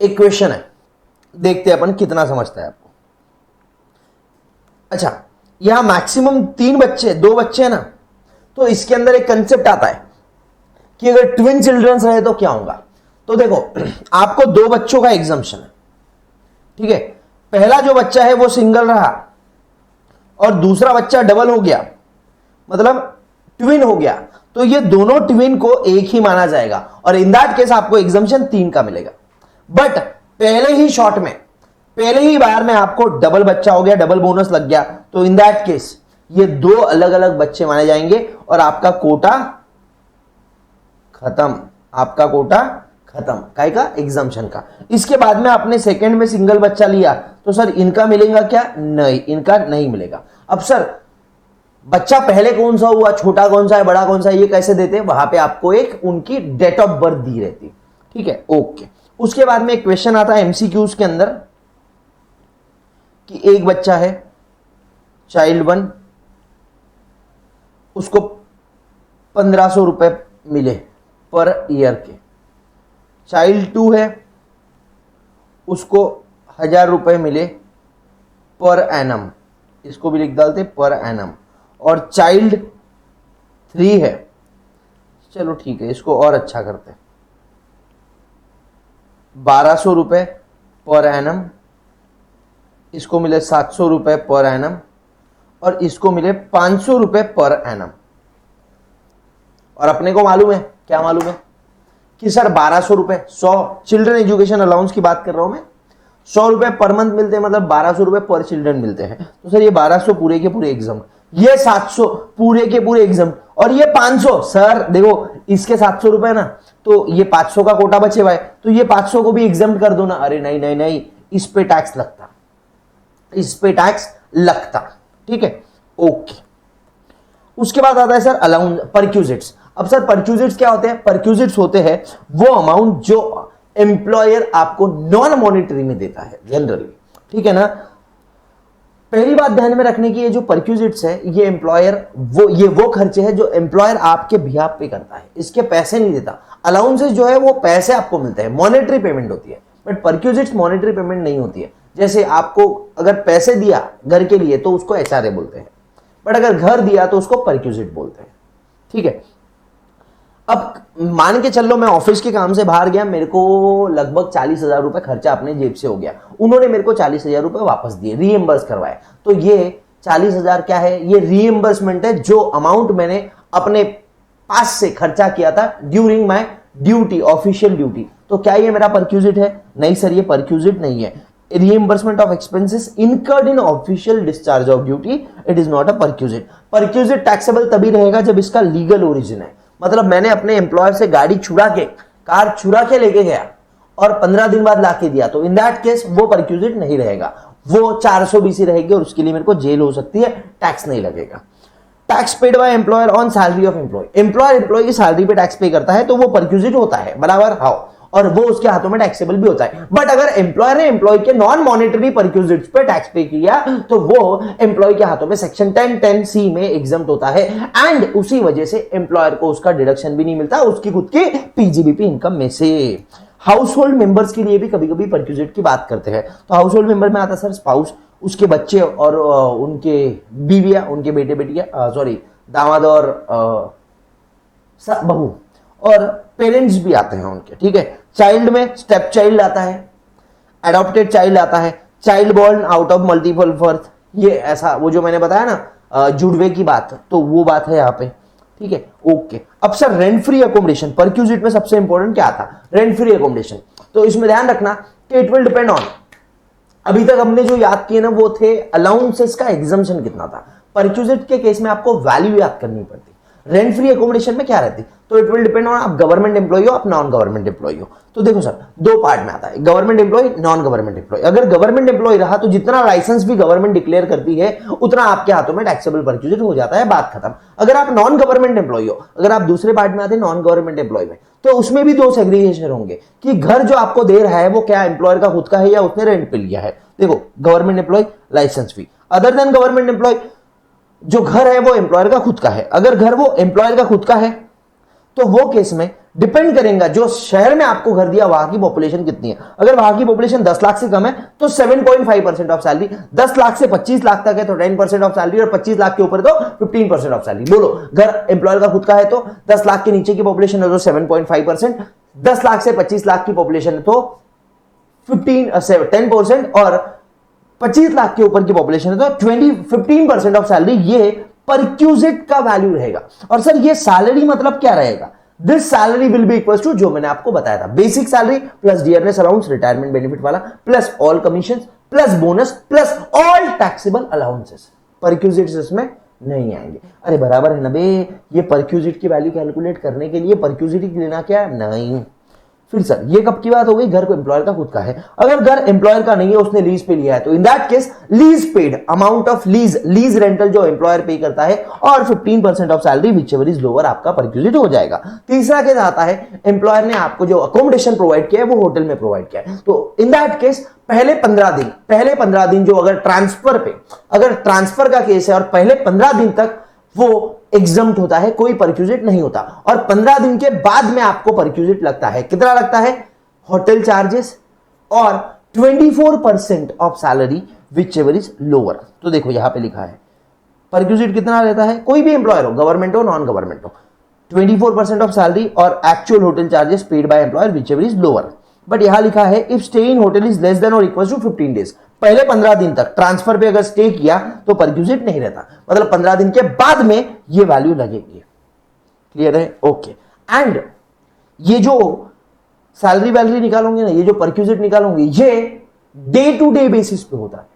एक क्वेश्चन है, देखते हैं अपन कितना समझता है आपको। अच्छा, यहां मैक्सिमम 3 बच्चे, 2 बच्चे हैं ना, तो इसके अंदर एक कंसेप्ट आता है कि अगर ट्विन चिल्ड्रंस रहे तो क्या होगा। तो देखो, आपको 2 बच्चों का एग्जाम्पशन है, ठीक है। पहला जो बच्चा है वो सिंगल रहा और दूसरा बच्चा डबल हो गया, मतलब ट्विन हो गया, तो ये दोनों ट्विन को एक ही माना जाएगा, और इन दैट केस आपको एग्जाम्पशन 3 का मिलेगा। बट पहले ही शॉट में, पहले ही बार में आपको डबल बच्चा हो गया, डबल बोनस लग गया, तो इन दैट केस ये 2 अलग अलग बच्चे माने जाएंगे और आपका कोटा खत्म, आपका कोटा खत्म, काय का, एग्जाम्पशन का। इसके बाद में आपने सेकंड में सिंगल बच्चा लिया, तो सर इनका मिलेगा क्या, नहीं, इनका नहीं मिलेगा। अब सर बच्चा पहले कौन सा हुआ, छोटा कौन सा है, बड़ा कौन सा है, ये कैसे देते हैं, वहां पे आपको एक उनकी डेट ऑफ बर्थ दी रहती, ठीक है, ओके। उसके बाद में एक क्वेश्चन आता है एमसीक्यूज के अंदर कि एक बच्चा है चाइल्ड 1, उसको 1500 रुपए मिले पर ईयर के। चाइल्ड 2 है, उसको 1000 रुपए मिले पर एनम, इसको भी लिख डालते पर एनम। और चाइल्ड 3 है, चलो ठीक है, इसको और अच्छा करते, 1200 रुपए पर एनम, इसको मिले 700 रुपए पर एनम, और इसको मिले 500 रुपए पर एनम। और अपने को मालूम है, क्या मालूम है कि सर 1200 रुपए, 100 चिल्ड्रन एजुकेशन अलाउंस की बात कर रहा हूं मैं, 100 रुपए पर मंथ मिलते हैं, मतलब 1200 रुपए पर चिल्ड्रन मिलते हैं। तो सर ये 1200 पूरे के पूरे एग्जाम, ये 700 पूरे के पूरे एग्जाम, और ये 500। सर देखो इसके 700 रुपए ना, तो ये 500 का कोटा बचे हुआ है, तो ये 500 को भी एग्जाम कर दो ना। अरे नहीं नहीं नहीं, इस पे टैक्स लगता, इस पे टैक्स लगता। ठीक है, ओके। उसके बाद आता है सर अलाउंस परक्यूजिट्स। अब सर परक्यूजिट्स क्या होते हैं? परक्यूजिट्स होते हैं वो अमाउंट जो एम्प्लॉयर आपको नॉन मॉनिटरी में देता है जनरली। ठीक है ना, पहली बात ध्यान में रखने की, ये जो परक्यूजिट्स है ये एम्प्लॉयर वो खर्चे हैं जो एम्प्लॉयर आपके बिहाफ पे करता है, इसके पैसे नहीं देता। अलाउंसेस जो है वो पैसे आपको मिलते हैं, मॉनेटरी पेमेंट होती है, बट परक्यूजिट्स मॉनेटरी पेमेंट नहीं होती है। जैसे आपको अगर पैसे दिया घर के लिए तो उसको एचआरए बोलते हैं, बट अगर घर दिया तो उसको परक्यूजिट बोलते हैं। ठीक है, अब मान के चल लो मैं ऑफिस के काम से बाहर गया, मेरे को लगभग 40,000 रुपए खर्चा अपने जेब से हो गया, उन्होंने मेरे को 40,000 रुपए वापस दिए, रीएम्बर्स करवाए, तो ये 40,000 क्या है? ये रीएम्बर्समेंट है जो अमाउंट मैंने अपने पास से खर्चा किया था during my duty, official duty. तो क्या ये मेरा परक्यूजिट है? नहीं सर, ये परक्यूजिट नहीं है। reimbursement of expenses incurred in official discharge of duty, it is not a perquisite। Perquisite taxable तभी रहेगा जब इसका लीगल ओरिजिन है, मतलब मैंने अपने एम्प्लॉयर से गाड़ी छुड़ा के, कार छुड़ा के लेके गया और 15 दिन बाद लाके दिया, तो इन दैट केस वो परक्यूजिट नहीं रहेगा, वो 420 रहेगी और उसके लिए मेरे को जेल हो सकती है, टैक्स नहीं लगेगा। Tax paid by employer on salary of employee, employer employee की सैलरी पे टैक्स पे करता है तो वो परक्यूजिट होता है, बराबर? हाउ, और वो उसके हाथों में टैक्सेबल भी होता है। बट अगर एम्प्लॉयर ने एम्प्लॉय के नॉन मॉनिटरी परक्यूजिट्स पे टैक्स पे किया तो वो एम्प्लॉय के हाथों में सेक्शन 10(10)(c) में एग्जम्प्ट होता है, एंड उसी वजह से एम्प्लॉयर को उसका डिडक्शन भी नहीं मिलता उसकी खुद की पीजीबीपी इनकम में से। हाउस होल्ड मेंबर्स के लिए भी कभी कभी परक्यूजिट की बात करते हैं, तो हाउस होल्ड मेंबर में आता है सर स्पाउस, उसके बच्चे और उनके बीवियां, उनके बेटे बेटियां, सॉरी दामाद और बहू, और पेरेंट्स भी आते हैं उनके। ठीक है, चाइल्ड में स्टेप चाइल्ड आता है, एडॉप्टेड चाइल्ड आता है, child born out of multiple birth, ये ऐसा वो जो मैंने बताया ना जुड़वे की बात, तो वो बात है यहाँ पे। ठीक है, ओके। अब sir rent free accommodation, perquisite में सबसे इंपॉर्टेंट क्या था? Rent free accommodation. तो इसमें ध्यान रखना कि इट विल डिपेंड ऑन, अभी तक हमने जो याद किए ना वो थे अलाउंसेस का एग्जम्पशन कितना था, परक्यूजिट के केस में आपको वैल्यू याद करनी पड़ती। रेंट फ्री अकोमोडेशन में क्या रहती? तो इट विल डिपेंड ऑन आप गवर्नमेंट एम्प्लॉय हो, आप नॉन गवर्नमेंट एम्प्लॉय हो। तो देखो सर दो पार्ट में आता है, government employee, non government employee. अगर गवर्नमेंट एम्प्लॉय रहा तो जितना लाइसेंस भी गवर्नमेंट डिक्लेयर करती है उतना आपके हाथों में टैक्सेबल परक्यूजिट हो जाता है, बात खत्म। अगर आप नॉन गवर्नमेंट एम्प्लॉय हो, अगर आप दूसरे पार्ट में आते हैं नॉन गवर्नमेंट एम्प्लॉय में, तो उसमें भी दो सेग्रीगेशन होंगे कि घर जो आपको दे रहा है वो क्या एम्प्लॉयर का खुद का है या उसने रेंट पे लिया है। देखो गवर्नमेंट एम्प्लॉय लाइसेंस फी, अदर देन गवर्नमेंट एम्प्लॉय जो घर है वो एम्प्लॉयर का खुद का है। अगर घर वो एम्प्लॉयर का खुद का है तो वो केस में डिपेंड करेगा जो शहर में आपको घर दिया वहां की पॉपुलेशन कितनी है। अगर वहां की पॉपुलेशन 10 लाख से कम है तो 7.5% ऑफ सैलरी, 10 लाख से 25 लाख तक है तो 10% ऑफ सैलरी, और 25 लाख के ऊपर तो 15% ऑफ सैलरी। बोलो घर एम्प्लॉयर का खुद का है तो 10 लाख के नीचे की पॉपुलेशन है तो 7.5%, 10 लाख से 25 लाख की पॉपुलेशन है तो 10%, और 25 लाख के ऊपर की पॉपुलेशन है तो 15% ऑफ सैलरी, ये परक्यूजिट का वैल्यू रहेगा। और सर ये सैलरी मतलब क्या रहेगा? This salary will be equal to जो मैंने आपको बताया था, basic salary plus dearness allowance, retirement benefit वाला, plus all commission, plus bonus, plus all taxable allowances. Perquisites इसमें नहीं आएंगे। अरे बराबर है ना बे, ये परक्यूजिट की वैल्यू कैलकुलेट करने के लिए परक्यूजिट लेना क्या है? नहीं। फिर सर ये कब की बात हो गई? घर को एम्प्लॉयर का खुद का है। अगर घर एम्प्लॉयर का नहीं है, उसने लीज पे लिया है, तो in that case lease paid amount of lease rental जो एम्प्लॉयर पे करता है और 15% of salary which ever is lower आपका परक्यूजिट हो जाएगा। तीसरा केस आता है एम्प्लॉयर ने आपको जो अकोमोडेशन प्रोवाइड किया है वो होटल में प्रोवाइड किया है, तो इन दैट केस पहले 15 दिन जो अगर ट्रांसफर का केस है और पहले 15 दिन तक वो एग्जम्प्ट होता है, कोई परक्यूजिट नहीं होता, और 15 दिन के बाद में आपको परक्यूजिट लगता है। कितना लगता है? होटल चार्जेस और 24% of salary which ever is lower. तो देखो यहां पे लिखा है परक्यूजिट कितना रहता है, कोई भी एम्प्लॉयर हो, गवर्नमेंट हो नॉन गवर्नमेंट हो, 24% ऑफ सैलरी और actual hotel charges paid by employer which ever is lower. But यहां लिखा है if stay in hotel is less than और इक्वल टू 15 डेज, पहले 15 दिन तक ट्रांसफर पे अगर स्टे किया तो परक्यूजिट नहीं रहता, मतलब 15 दिन के बाद में ये वैल्यू लगेगी। क्लियर है? ओके। एंड ये जो सैलरी वैलरी निकालोगे ना, ये जो परक्यूजिट निकालोगे, ये डे टू डे बेसिस पे होता है,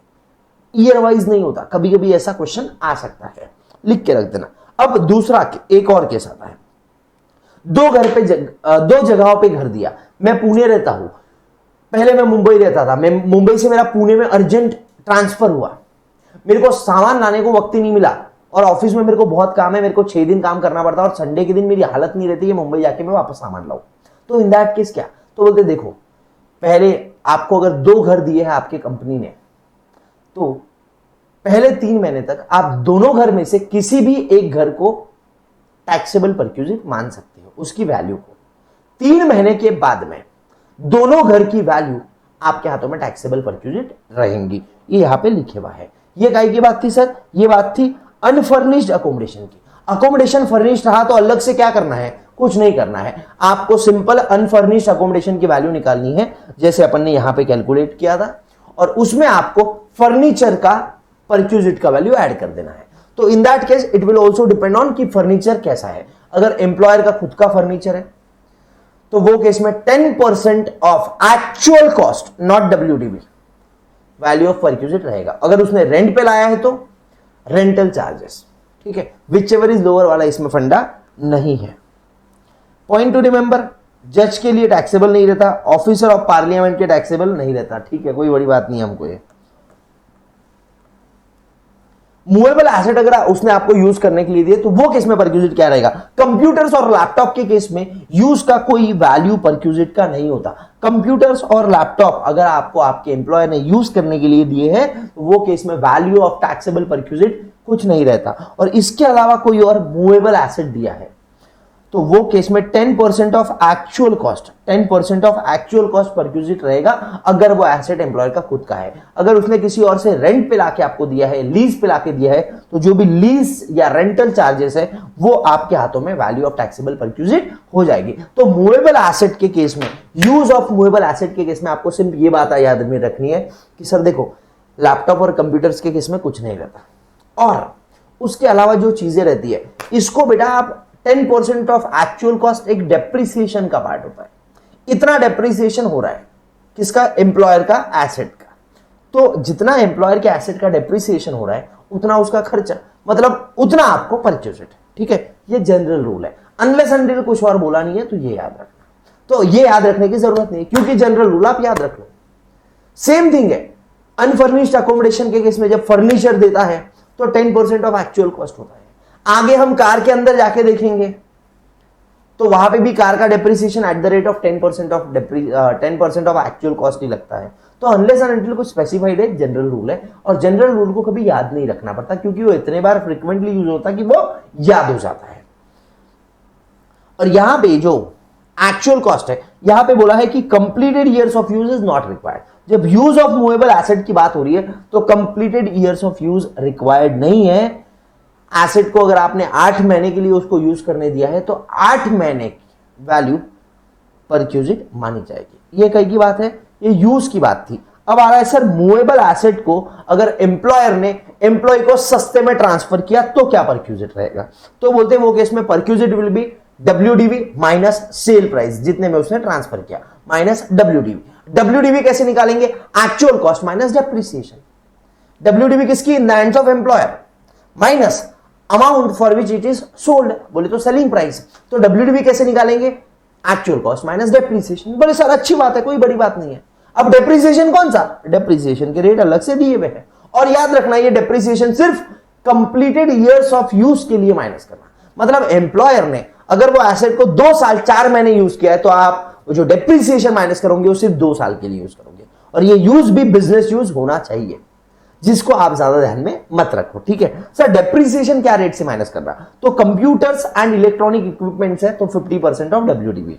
ईयर वाइज नहीं होता। कभी कभी ऐसा क्वेश्चन आ सकता है, लिख के रख देना। अब दूसरा एक और केस आता है, दो जगहों पे घर दिया। मैं पुणे रहता हूं, पहले मैं मुंबई रहता था, मैं मुंबई से मेरा पुणे में अर्जेंट ट्रांसफर हुआ, मेरे को सामान लाने को वक्त ही नहीं मिला और ऑफिस में मेरे को बहुत काम है, मेरे को 6 दिन काम करना पड़ता है और संडे के दिन मेरी हालत नहीं रहती है मुंबई जाके मैं वापस सामान लाऊं। तो इन दैट केस क्या, तो बोलते देखो पहले आपको अगर 2 घर दिए हैं आपके कंपनी ने, तो पहले 3 महीने तक आप दोनों घर में से किसी भी एक घर को टैक्सेबल परक्यूजिट मान सकते हो, उसकी वैल्यू को। 3 महीने के बाद में दोनों घर की वैल्यू आपके हाथों में टैक्सेबल परक्यूजिट रहेंगी। ये यहां पे लिखे हुआ है। ये काय की बात थी सर, ये बात थी अनफर्निश्ड अकोमोडेशन की। अकोमोडेशन फर्निश्ड रहा तो अलग से क्या करना है, कुछ नहीं करना है, आपको सिंपल अनफर्निश्ड अकोमोडेशन की वैल्यू निकालनी है, जैसे अपन ने यहां पे कैलकुलेट किया था, और उसमें आपको फर्नीचर का परक्यूजिट का वैल्यू ऐड कर देना है। तो in that case it will also depend on कि फर्नीचर कैसा है। अगर एम्प्लॉयर का खुद का फर्नीचर है तो वो केस में 10% of actual cost not WDV value of perquisite रहेगा। अगर उसने रेंट पे लाया है तो रेंटल चार्जेस, ठीक है, विच एवर इज लोअर वाला इसमें फंडा नहीं है। पॉइंट टू रिमेंबर, जज के लिए टैक्सेबल नहीं रहता, ऑफिसर ऑफ पार्लियामेंट के टैक्सेबल नहीं रहता, ठीक है, कोई बड़ी बात नहीं हमको ये। मूवेबल एसेट अगर उसने आपको यूज करने के लिए दिए तो वो केस में परक्यूजिट क्या रहेगा। कंप्यूटर्स और लैपटॉप के केस में यूज का कोई वैल्यू परक्यूजिट का नहीं होता। कंप्यूटर्स और लैपटॉप अगर आपको आपके एम्प्लॉयर ने यूज करने के लिए दिए हैं तो वो केस में वैल्यू ऑफ टैक्सेबल परक्यूजिट कुछ नहीं रहता। और इसके अलावा कोई और मूवेबल एसेट दिया है तो वो केस में 10% of actual cost, 10% of actual cost perquisite रहेगा अगर वो एसेट एम्प्लॉयर का खुद का है। अगर उसने किसी और से रेंट पे लाके आपको दिया है, लीज पे लाके दिया है, तो जो भी लीज या रेंटल चार्जेस है वो आपके हाथों में वैल्यू ऑफ टैक्सेबल परक्यूजिट हो जाएगी। तो मूवेबल एसेट के केस में, यूज ऑफ मूवेबल एसेट के केस में आपको सिर्फ ये बात याद में रखनी है कि सर देखो लैपटॉप और कंप्यूटर्स के केस में कुछ नहीं रहता, और उसके अलावा जो चीजें रहती है इसको बेटा आप 10% ऑफ एक्चुअल कॉस्ट एक डेप्रिसिएशन का पार्ट होता है। इतना डेप्रिसिएशन हो रहा है किसका, एम्प्लॉयर का एसेट का, तो जितना एम्प्लॉयर के एसेट का डेप्रिसिएशन हो रहा है उतना उसका खर्चा, मतलब उतना आपको परक्यूजिट, ठीक है। ये जनरल रूल है, अनलेस अनटिल कुछ और बोला नहीं है तो ये याद रखना। तो ये याद रखने की जरूरत नहीं क्योंकि जनरल रूल आप याद रख लो। सेम थिंग है अनफर्निश्ड अकोमोडेशन के केस में, जब फर्नीचर देता है तो 10% ऑफ एक्चुअल कॉस्ट होता है। आगे हम कार के अंदर जाके देखेंगे तो वहां पे भी कार का depreciation at the rate of 10% of actual cost ही लगता है। तो अनलेस एंड अनटिल कुछ स्पेसिफाइड है, जनरल रूल है, और जनरल रूल को कभी याद नहीं रखना पड़ता क्योंकि वो इतने बार फ्रिक्वेंटली यूज होता है कि वो याद हो जाता है। और यहां पे जो एक्चुअल कॉस्ट है, यहां पे बोला है कि completed years of use is not required. जब यूज ऑफ मूवेबल एसेट की बात हो रही है तो completed years of use required नहीं है। एसेट को अगर आपने 8 महीने के लिए उसको यूज करने दिया है तो 8 महीने की वैल्यू परक्यूजिट मानी जाएगी। ये कई की बात है, ये यूज की बात थी। अब आ रहा है सर मूवेबल एसेट को अगर एम्प्लॉयर ने एम्प्लॉय को सस्ते में ट्रांसफर किया तो क्या परक्यूजिट रहेगा। तो बोलते हैं वो केस में perquisite will be WDV minus sale price, जितने में उसने ट्रांसफर किया, माइनस WDV। WDV कैसे निकालेंगे, actual cost minus depreciation. WDV किसकी, in the hands of employer, minus amount for which it is sold, बोले तो सेलिंग प्राइस। तो WDV कैसे निकालेंगे, एक्चुअल कॉस्ट माइनस डेप्रिसिएशन। बोले सर अच्छी बात है, कोई बड़ी बात नहीं है। अब डेप्रिसिएशन कौन सा, डेप्रिसिएशन के रेट अलग से दिए हुए हैं, और याद रखना ये डेप्रिसिएशन सिर्फ कंप्लीटेड ईयर्स ऑफ यूज के लिए माइनस करना। मतलब एम्प्लॉयर ने अगर वो एसेट को 2 साल 4 महीने यूज किया है तो आप जो डेप्रिसिएशन माइनस करोगे वो सिर्फ 2 साल के लिए यूज करोगे, और ये यूज भी बिजनेस यूज होना चाहिए, जिसको आप ज्यादा ध्यान में मत रखो, ठीक है। सर डेप्रिसिएशन क्या रेट से माइनस कर रहा, तो कंप्यूटर्स एंड इलेक्ट्रॉनिक इक्विपमेंट्स है तो 50% ऑफ WDV,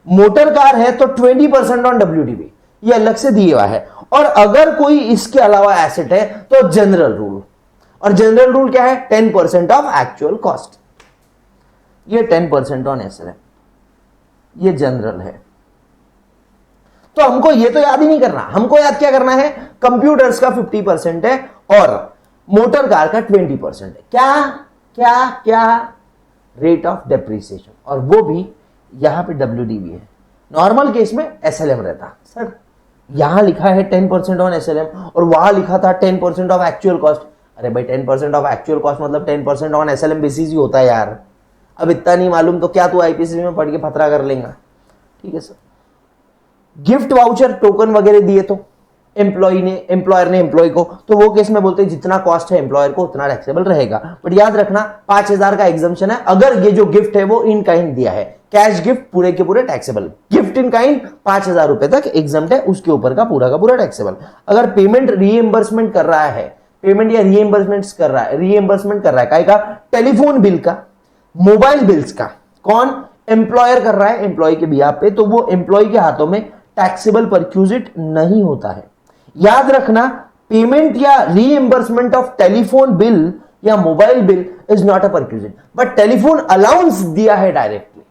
मोटर कार है तो 20% ऑन WDV, ये अलग से दिया हुआ है। और अगर कोई इसके अलावा एसेट है तो जनरल रूल, और जनरल रूल क्या है, 10% ऑफ एक्चुअल कॉस्ट। ये 10% ऑन एसेट है, ये जनरल है। तो हमको ये तो याद ही नहीं करना, हमको याद क्या करना है, कंप्यूटर्स का 50% है और मोटर कार का 20% है। क्या क्या क्या, रेट ऑफ डेप्रिसिएशन, और वो भी यहां पे WDV है। नॉर्मल केस में SLM रहता। सर यहां लिखा है 10% ऑन एसएलएम और वहां लिखा था 10% ऑफ एक्चुअल कॉस्ट। अरे भाई 10% ऑफ एक्चुअल कॉस्ट मतलब 10% ऑन एसएलएम बेसिस ही होता है यार। अब इतना नहीं मालूम तो क्या तू आईपीसी में पढ़ के फतरा कर लेगा। ठीक है सर। गिफ्ट वाउचर टोकन वगैरह दिए तो एम्प्लॉयर ने एम्प्लॉय को, तो वो केस में बोलते हैं जितना कॉस्ट है एम्प्लॉयर को उतना टैक्सेबल रहेगा। बट याद रखना 5,000 का एग्जम्पशन है अगर ये जो गिफ्ट है वो इन काइंड दिया है। कैश गिफ्ट पूरे के पूरे टैक्सेबल, गिफ्ट इन काइंड 5,000 रुपए तक एग्जम्प्ट है, उसके ऊपर का पूरा टैक्सेबल। अगर पेमेंट रीएम्बर्समेंट कर रहा है, पेमेंट या रीएम्बर्समेंट कर रहा है काय का, टेलीफोन बिल का, मोबाइल बिल्स का, कौन एम्प्लॉयर कर रहा है एम्प्लॉय के बिहाफ पे, तो वो एम्प्लॉय के हाथों में टैक्सेबल परक्यूजिट नहीं होता है। याद रखना पेमेंट या रीएम्बर्समेंट ऑफ टेलीफोन बिल या mobile bill is not a perquisite, but telephone allowance दिया है डायरेक्टली,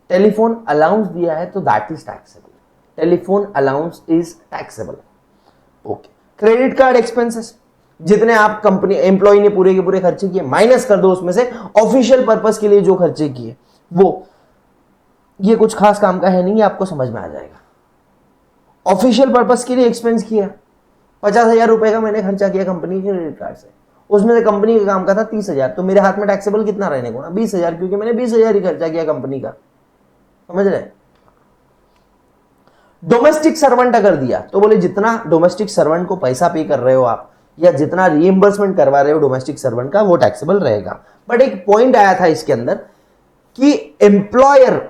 टेलीफोन अलाउंस दिया है तो that is taxable, telephone allowance is taxable. Okay. Credit card expenses जितने आप कंपनी एम्प्लॉय ने पूरे के पूरे खर्चे किए माइनस कर दो उसमें से ऑफिशियल पर्पस के लिए जो खर्चे किए वो, ये कुछ खास काम का है नहीं, आपको समझ में आ जाएगा। ऑफिशियल पर्पस के लिए एक्सपेंस किया 50,000 रुपए का मैंने खर्चा किया कंपनी के क्रेडिट कार्ड से, उसमें से कंपनी का काम का था 30,000, तो मेरे हाथ में टैक्सेबल कितना रहने को ना 20,000, क्योंकि मैंने 20,000 ही खर्चा किया कंपनी का। समझ रहे। डोमेस्टिक सर्वेंट अगर दिया तो बोले जितना डोमेस्टिक सर्वेंट को पैसा पे कर रहे हो आप या जितना रीएम्बर्समेंट करवा रहे हो डोमेस्टिक सर्वेंट का वो टैक्सेबल रहेगा। बट एक पॉइंट आया था इसके अंदर कि एम्प्लॉयर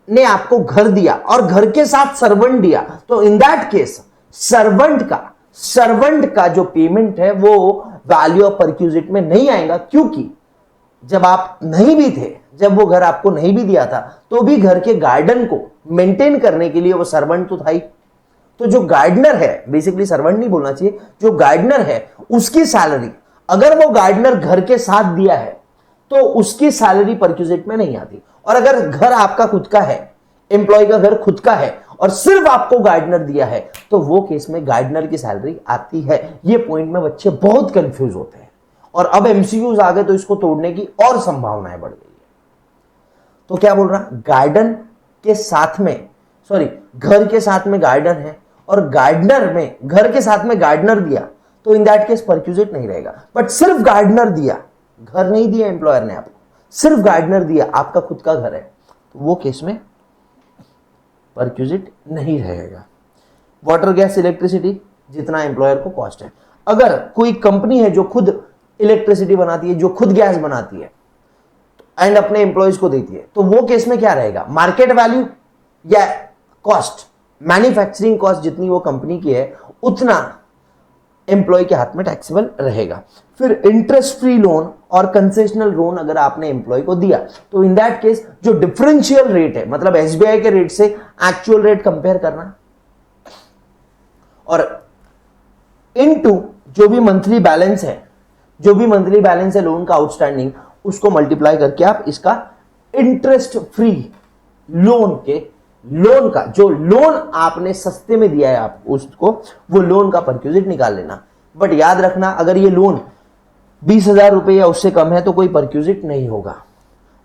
ने आपको घर दिया और घर के साथ सर्वेंट दिया, तो इन दैट केस सर्वेंट का जो पेमेंट है वो वैल्यू ऑफ परक्यूजिट में नहीं आएगा, क्योंकि जब आप नहीं भी थे, जब वो घर आपको नहीं भी दिया था, तो भी घर के गार्डन को मेंटेन करने के लिए वो सर्वेंट तो था ही। तो जो गार्डनर है, बेसिकली सर्वेंट नहीं बोलना चाहिए, जो गार्डनर है उसकी सैलरी, अगर वो गार्डनर घर के साथ दिया है तो उसकी सैलरी परक्यूजिट में नहीं आती। और अगर घर आपका खुद का है, एम्प्लॉय का घर खुद का है और सिर्फ आपको गार्डनर दिया है, तो वो केस में गार्डनर की सैलरी आती है। ये पॉइंट में बच्चे बहुत कंफ्यूज होते हैं और अब एमसीक्यूज आ गए तो इसको तोड़ने की और संभावनाएं बढ़ गई है। तो क्या बोल रहा, गार्डन के साथ में, सॉरी घर के साथ में गार्डन है और गार्डनर में घर के साथ में गार्डनर दिया, तो इन दैट केस परक्यूजिट नहीं रहेगा। बट सिर्फ गार्डनर दिया, घर नहीं दिया एम्प्लॉयर ने आपको, सिर्फ गार्डनर दिया, आपका खुद का घर है, तो वो केस में परक्यूजिट नहीं रहेगा। वाटर गैस इलेक्ट्रिसिटी जितना एम्प्लॉयर को कॉस्ट है, अगर कोई कंपनी है जो खुद इलेक्ट्रिसिटी बनाती है, जो खुद गैस बनाती है एंड अपने एम्प्लॉयज को देती है, तो वो केस में क्या रहेगा, मार्केट वैल्यू या कॉस्ट, मैन्युफैक्चरिंग कॉस्ट जितनी वो कंपनी की है उतना एम्प्लॉय के हाथ में टैक्सेबल रहेगा। फिर इंटरेस्ट फ्री लोन और कंसेशनल लोन अगर आपने एम्प्लॉय को दिया, तो इन दैट केस जो डिफरेंशियल रेट है, मतलब एसबीआई के रेट से एक्चुअल रेट कंपेयर करना और इनटू जो भी मंथली बैलेंस है, जो भी मंथली बैलेंस है लोन का आउटस्टैंडिंग, उसको मल्टीप्लाई करके आप इसका इंटरेस्ट फ्री लोन के लोन का, जो लोन आपने सस्ते में दिया है आप उसको, वो लोन का परक्यूजिट निकाल लेना। बट याद रखना अगर ये लोन 20,000 रुपए या उससे कम है तो कोई परक्यूजिट नहीं होगा।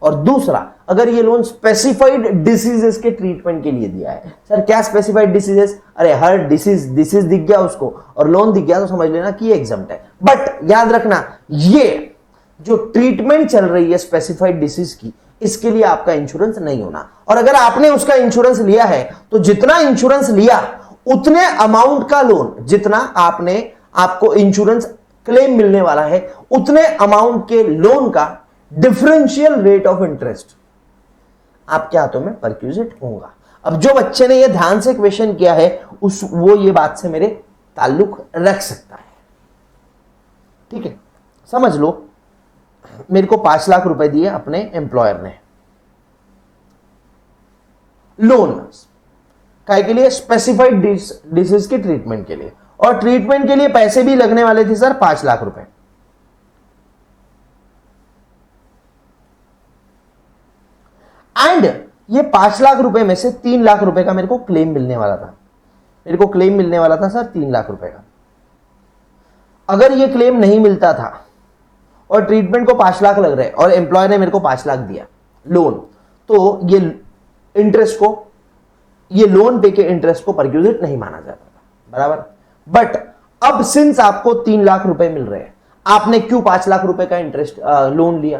और दूसरा, अगर ये लोन स्पेसिफाइड डिसीजेस के ट्रीटमेंट के लिए दिया है, सर क्या स्पेसिफाइड डिसीजेस, अरे हर डिसीज दिख गया उसको और लोन दिख गया तो समझ लेना कि ये एग्जम्प्ट है। बट याद रखना ये जो ट्रीटमेंट चल रही है स्पेसिफाइड डिसीज की, इसके लिए आपका इंश्योरेंस नहीं होना। और अगर आपने उसका इंश्योरेंस लिया है तो जितना इंश्योरेंस लिया उतने अमाउंट का लोन, जितना आपको इंश्योरेंस क्लेम मिलने वाला है उतने अमाउंट के लोन का डिफरेंशियल रेट ऑफ इंटरेस्ट आपके हाथों में परक्यूजिट होगा। अब जो बच्चे ने ये ध्यान से क्वेश्चन किया है वो ये बात से मेरे ताल्लुक रख सकता है। ठीक है, समझ लो मेरे को 5 लाख रुपए दिए अपने एम्प्लॉयर ने लोन काय के लिए, स्पेसिफाइड डिसीज के ट्रीटमेंट के लिए, और ट्रीटमेंट के लिए पैसे भी लगने वाले थे सर 5 लाख रुपए। एंड ये 5 लाख रुपए में से 3 लाख रुपए का मेरे को क्लेम मिलने वाला था, मेरे को क्लेम मिलने वाला था सर 3 लाख रुपए का। अगर ये क्लेम नहीं मिलता था और ट्रीटमेंट को 5 लाख लग रहे और एम्प्लॉयर ने मेरे को 5 लाख दिया लोन, तो ये इंटरेस्ट को ये लोन पे के इंटरेस्ट को परक्यूजिट नहीं माना जाता था, बराबर। बट अब सिंस आपको 3 लाख रुपए मिल रहे हैं, आपने क्यों 5 लाख रुपए का इंटरेस्ट लोन लिया?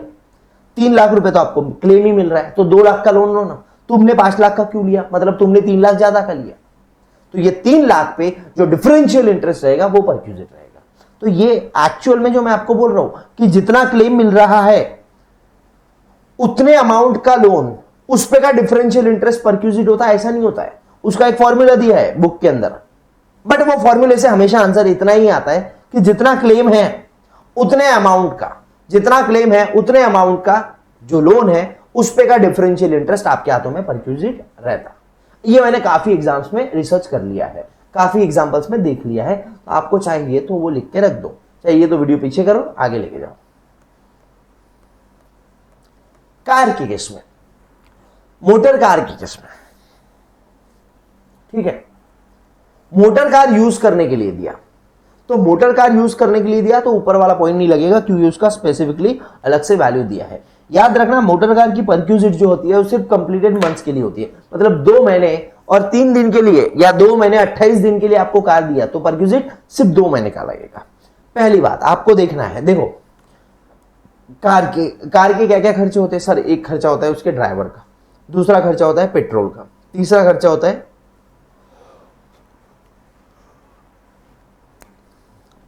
3 लाख रुपए तो आपको क्लेम ही मिल रहा है, तो 2 लाख का लोन लो ना। तुमने 5 लाख का क्यों लिया? मतलब तुमने 3 लाख ज्यादा का लिया। तो ये 3 लाख पे जो डिफरेंशियल इंटरेस्ट रहेगा वो परक्यूजिट रहेगा। तो ये एक्चुअल में जो मैं आपको बोल रहा हूं कि जितना क्लेम मिल रहा है उतने अमाउंट का लोन, उस पे का डिफरेंशियल इंटरेस्ट परक्यूजिट होता है, ऐसा नहीं होता है। उसका एक फॉर्मूला दिया है बुक के अंदर, बट वो फॉर्मूले से हमेशा आंसर इतना ही आता है कि जितना क्लेम है उतने अमाउंट का, जितना क्लेम है उतने अमाउंट का जो लोन है उस पे का डिफरेंशियल इंटरेस्ट आपके हाथों में परक्यूजिट रहता। ये मैंने काफी एग्जाम्स में रिसर्च कर लिया है, काफी एग्जांपल्स में देख लिया है। आपको चाहिए तो वो लिख के रख दो, चाहिए तो वीडियो पीछे करो, आगे लेके जाओ। कार के केस में, मोटर कार के केस में, ठीक है, मोटर कार यूज करने के लिए दिया, तो मोटर कार यूज करने के लिए दिया तो ऊपर वाला पॉइंट नहीं लगेगा क्योंकि उसका स्पेसिफिकली अलग से वैल्यू दिया है। याद रखना मोटर कार की परक्यूजिट जो होती है वो सिर्फ कंप्लीटेड मंथ्स के लिए होती है, मतलब 2 महीने और 3 दिन के लिए या 2 महीने 28 दिन के लिए आपको कार दिया तो परक्यूजिट सिर्फ 2 महीने का लगेगा। पहली बात आपको देखना है, देखो कार के क्या क्या खर्चे होते हैं सर? एक खर्चा होता है उसके ड्राइवर का, दूसरा खर्चा होता है पेट्रोल का, तीसरा खर्चा होता है,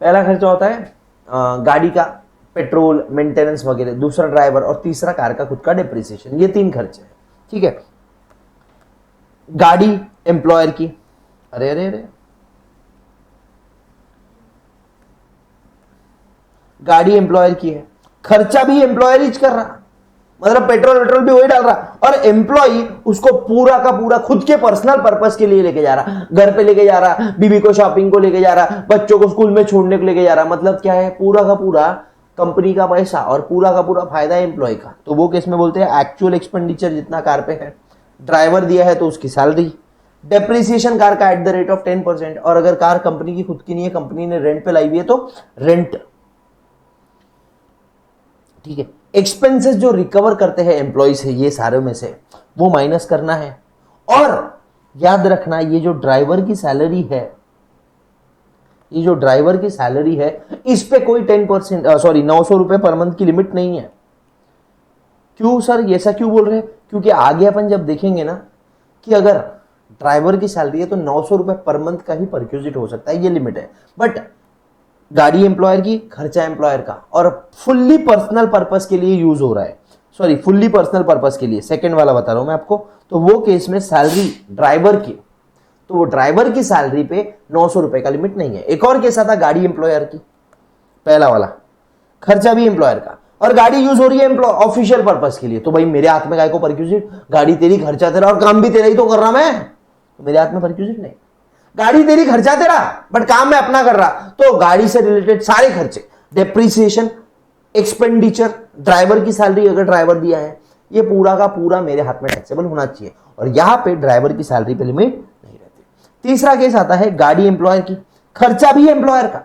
पहला खर्चा होता है गाड़ी का पेट्रोल मेंटेनेंस वगैरह, दूसरा ड्राइवर और तीसरा कार का खुद का डिप्रिसिएशन। ये 3 खर्चे हैं, ठीक है। गाड़ी एम्प्लॉयर की, अरे अरे अरे गाड़ी एम्प्लॉयर की है, खर्चा भी एम्प्लॉयर ही कर रहा, मतलब पेट्रोल भी वही डाल रहा, और एम्प्लॉय उसको पूरा का पूरा खुद के पर्सनल पर्पस के लिए लेके जा रहा, घर पे लेके जा रहा, बीवी को शॉपिंग को लेके जा रहा, बच्चों को स्कूल में छोड़ने को लेके जा रहा। मतलब क्या है, पूरा का पूरा कंपनी का पैसा और पूरा का पूरा फायदा है एम्प्लॉय का। तो वो केस में बोलते हैं एक्चुअल एक्सपेंडिचर जितना कार पे है, ड्राइवर दिया है तो उसकी सैलरी, डेप्रिसिएशन कार का एट द रेट ऑफ 10%, और अगर कार कंपनी की खुद की नहीं है, कंपनी ने रेंट पे लाई हुई है तो रेंट, ठीक है। एक्सपेंसेस जो रिकवर करते हैं एम्प्लॉय से, ये सारे में से वो माइनस करना है। और याद रखना ये जो ड्राइवर की सैलरी है, ये जो ड्राइवर की सैलरी है इस पे कोई 10% 900 रुपए पर मंथ की लिमिट नहीं है। क्यों सर ऐसा क्यों बोल रहे हैं? क्योंकि आगे अपन जब देखेंगे ना कि अगर ड्राइवर की सैलरी है तो 900 रुपए पर मंथ का ही परक्यूजिट हो सकता है, ये लिमिट है। बट गाड़ी एम्प्लॉयर की, खर्चा एम्प्लॉयर का, और फुल्ली पर्सनल पर्पस के लिए यूज हो रहा है, सॉरी फुल्ली पर्सनल पर्पस के लिए, सेकंड वाला बता रहा हूं मैं आपको, तो वो केस में सैलरी ड्राइवर की, तो वो ड्राइवर की सैलरी पे 900 रुपए का लिमिट नहीं है। एक और केस आता गाड़ी एम्प्लॉयर की, पहला वाला खर्चा भी एम्प्लॉयर का और गाड़ी यूज हो रही है ऑफिशियल पर्पस के लिए, तो भाई मेरे हाथ में गाय को परक्यूजिट, गाड़ी तेरी, खर्चा तेरा और काम भी तेरा ही तो कर रहा मैं, तो मेरे हाथ में परक्यूजिट नहीं। गाड़ी तेरी, खर्चा तेरा, बट काम मैं अपना कर रहा, तो गाड़ी से रिलेटेड सारे खर्चे, डेप्रिसिएशन, एक्सपेंडिचर, ड्राइवर की सैलरी अगर ड्राइवर दिया है, ये पूरा का पूरा मेरे हाथ में टैक्सेबल होना चाहिए, और यहां पे ड्राइवर की सैलरी पे लिमिट नहीं रहती। तीसरा केस आता है गाड़ी एम्प्लॉयर की, खर्चा भी एम्प्लॉयर का,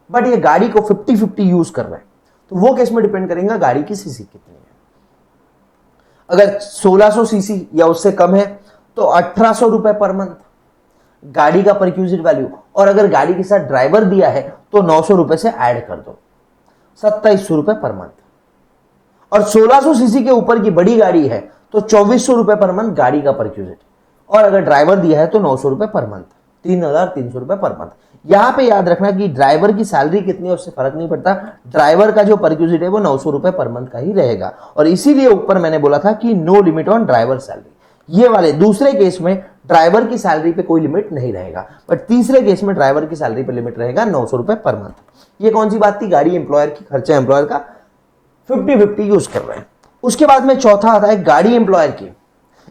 बट ये गाड़ी को 50-50 यूज कर रहा है, तो वो केस में डिपेंड करेगा गाड़ी की सीसी कितनी है। अगर 1600 सीसी या उससे कम है तो 1800 रुपए पर मंथ गाड़ी का परक्यूजिट वैल्यू, और अगर गाड़ी के साथ ड्राइवर दिया है तो 900 रुपए से ऐड कर दो, 2700 रुपए पर मंथ। और 1600 सीसी के ऊपर की बड़ी गाड़ी है तो 2400 रुपए पर मंथ गाड़ी का परक्यूजिट, और अगर ड्राइवर दिया है तो 900 रुपए पर मंथ, 3300 रुपए पर मंथ। यहां पे याद रखना कि ड्राइवर की सैलरी कितनी है उससे फर्क नहीं पड़ता, ड्राइवर का जो परक्यूजिट है वो 900 रुपए पर मंथ का ही रहेगा। और इसीलिए ऊपर मैंने बोला था कि no limit on driver salary. ये वाले दूसरे केस में ड्राइवर की सैलरी पे कोई लिमिट नहीं रहेगा, बट तीसरे केस में ड्राइवर की सैलरी पे लिमिट रहेगा 900 रुपए पर मंथ। ये कौन सी बात थी? गाड़ी एम्प्लॉयर की, खर्चा एम्प्लॉयर का, 50-50 यूज कर रहे हैं। उसके बाद में चौथा आता है गाड़ी एम्प्लॉयर की।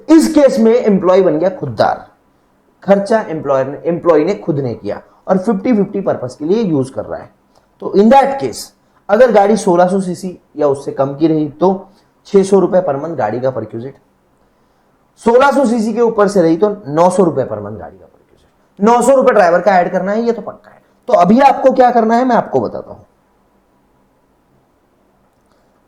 इस केस में एम्प्लॉय बन गया खुददार, खर्चा एम्प्लॉय ने खुद ने किया और 50-50 पर्पस के लिए यूज कर रहा है। तो इन दैट केस अगर गाड़ी 1600 सीसी या उससे कम की रही तो 600 रुपए पर मंथ गाड़ी का परक्यूजिट, 1600 सीसी के ऊपर से रही तो 900 रुपए पर मंथ गाड़ी का परक्यूजिट, 900 रुपए ड्राइवर का ऐड करना है, ये तो पक्का है। तो अभी आपको क्या करना है मैं आपको बताता हूं।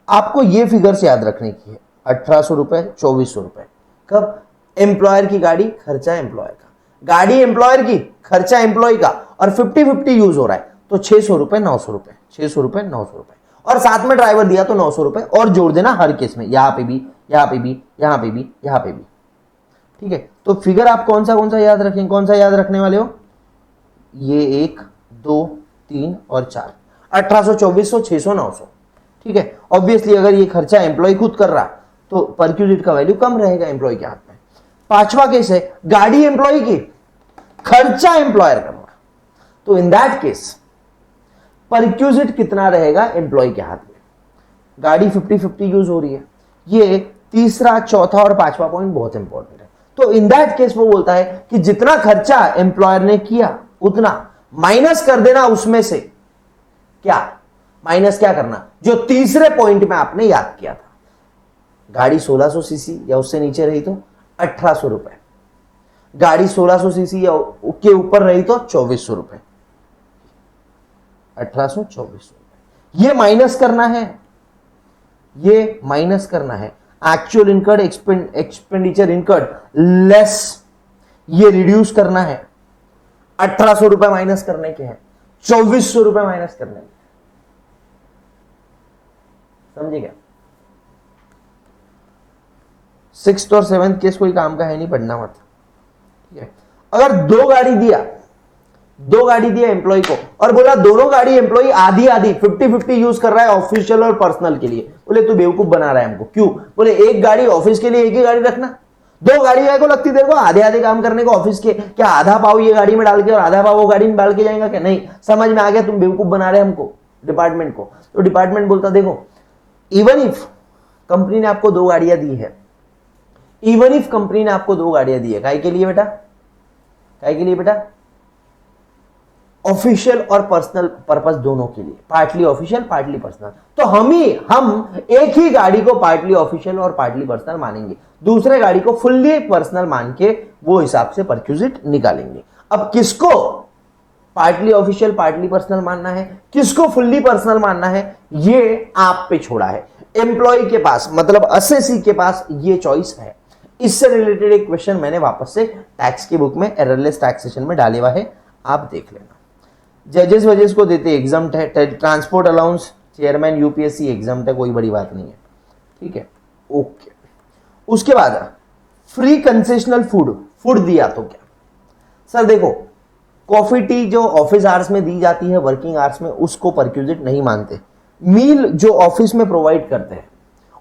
आपको ये फिगर्स याद रखने की है, 1800 रुपए, 2400 रुपए, कब? एम्प्लॉयर की गाड़ी, खर्चा एम्प्लॉयर का, गाड़ी एम्प्लॉयर की, खर्चा एम्प्लॉय का, और 50-50 यूज हो रहा है तो 600 रुपए 900 रुपए, 600 रुपए 900 रुपए, और साथ में ड्राइवर दिया तो 900 रुपए और जोड़ देना हर केस में, यहां पे भी, यहां पे भी, यहां पे भी, यहां पे भी। ठीक है, तो फिगर आप कौन सा याद रखेंगे, कौन सा याद रखने वाले हो? ये 1 2 3 और 4, 1800, 2400, 600, 900। ठीक है, ऑब्वियसली अगर ये खर्चा एम्प्लॉय खुद कर रहा तो परक्यूजिट का वैल्यू कम रहेगा एम्प्लॉय के हाथ में। पांचवा केस है गाड़ी एम्प्लॉय की, खर्चा एम्प्लॉयर कर रहा, तो इन दैट केस परक्यूजिट कितना रहेगा एम्प्लॉय के हाथ में? गाड़ी 50-50 यूज हो रही है। ये तीसरा, चौथा और पांचवा पॉइंट बहुत इंपॉर्टेंट है। तो इन दैट केस वो बोलता है कि जितना खर्चा एम्प्लॉयर ने किया उतना माइनस कर देना उसमें से, क्या माइनस क्या करना, जो तीसरे पॉइंट में आपने याद किया था। गाड़ी 1600 सीसी या उससे नीचे रही तो 1800 रुपए, गाड़ी 1600 सीसी या के ऊपर रही तो 2400 रुपए, 1800, 2400 रुपए। ये माइनस करना है, ये माइनस करना है actual incurred expenditure incurred less, ये रिड्यूस करना है। 1800 रुपए माइनस करने के हैं, 2400 रुपए माइनस करने के, समझे क्या? 6th और 7th केस कोई काम का है नहीं, पढ़ना मत। ठीक है, अगर दो गाड़ी दिया एम्प्लॉय को और बोला दोनों गाड़ी एम्प्लॉय आधी आधी 50-50 यूज कर रहा है ऑफिशियल और पर्सनल के लिए, बोले तू बेवकूफ बना रहा है हमको, क्यों? बोले एक गाड़ी ऑफिस के लिए एक ही गाड़ी रखना, दो गाड़ी को लगती तेरे को आधे आधे काम करने को ऑफिस के, क्या आधा पाव ये गाड़ी में डाल के और आधा पाव वो गाड़ी में डाल के जाएगा क्या? नहीं, समझ में आ गया, तुम बेवकूफ बना रहे हमको, डिपार्टमेंट को। तो डिपार्टमेंट बोलता देखो, इवन इफ कंपनी ने आपको दो गाड़ियां दी है, इवन इफ कंपनी ने आपको दो गाड़ियां दी है, काहे के लिए बेटा? काहे के लिए बेटा? ऑफिशियल और पर्सनल पर्पस दोनों के लिए, पार्टली ऑफिशियल पार्टली पर्सनल। तो हम एक ही गाड़ी को पार्टली ऑफिशियल और पार्टली पर्सनल मानेंगे, दूसरे गाड़ी को फुल्ली पर्सनल मान के वो हिसाब से परक्यूजिट निकालेंगे। अब किसको पार्टली ऑफिशियल पार्टली पर्सनल मानना है, किसको फुल्ली पर्सनल मानना है, ये आप पे छोड़ा है। एम्प्लॉय के पास मतलब असेसी के पास ये चॉइस है। इससे रिलेटेड एक क्वेश्चन मैंने वापस से टैक्स की बुक में एररलेस टैक्सेशन में डाले हुआ है, आप देख लेना। जजेस वजेस को देते एग्जाम्प्ट है, transport allowance chairman UPSC exempt है, कोई बड़ी बात नहीं है। ठीक है, ओके। उसके बाद फ्री कंसेशनल फूड दिया तो क्या? सर देखो, कॉफी टी जो ऑफिस आवर्स में दी जाती है, वर्किंग आवर्स में, उसको परक्यूजिट नहीं मानते। मील जो ऑफिस में प्रोवाइड करते हैं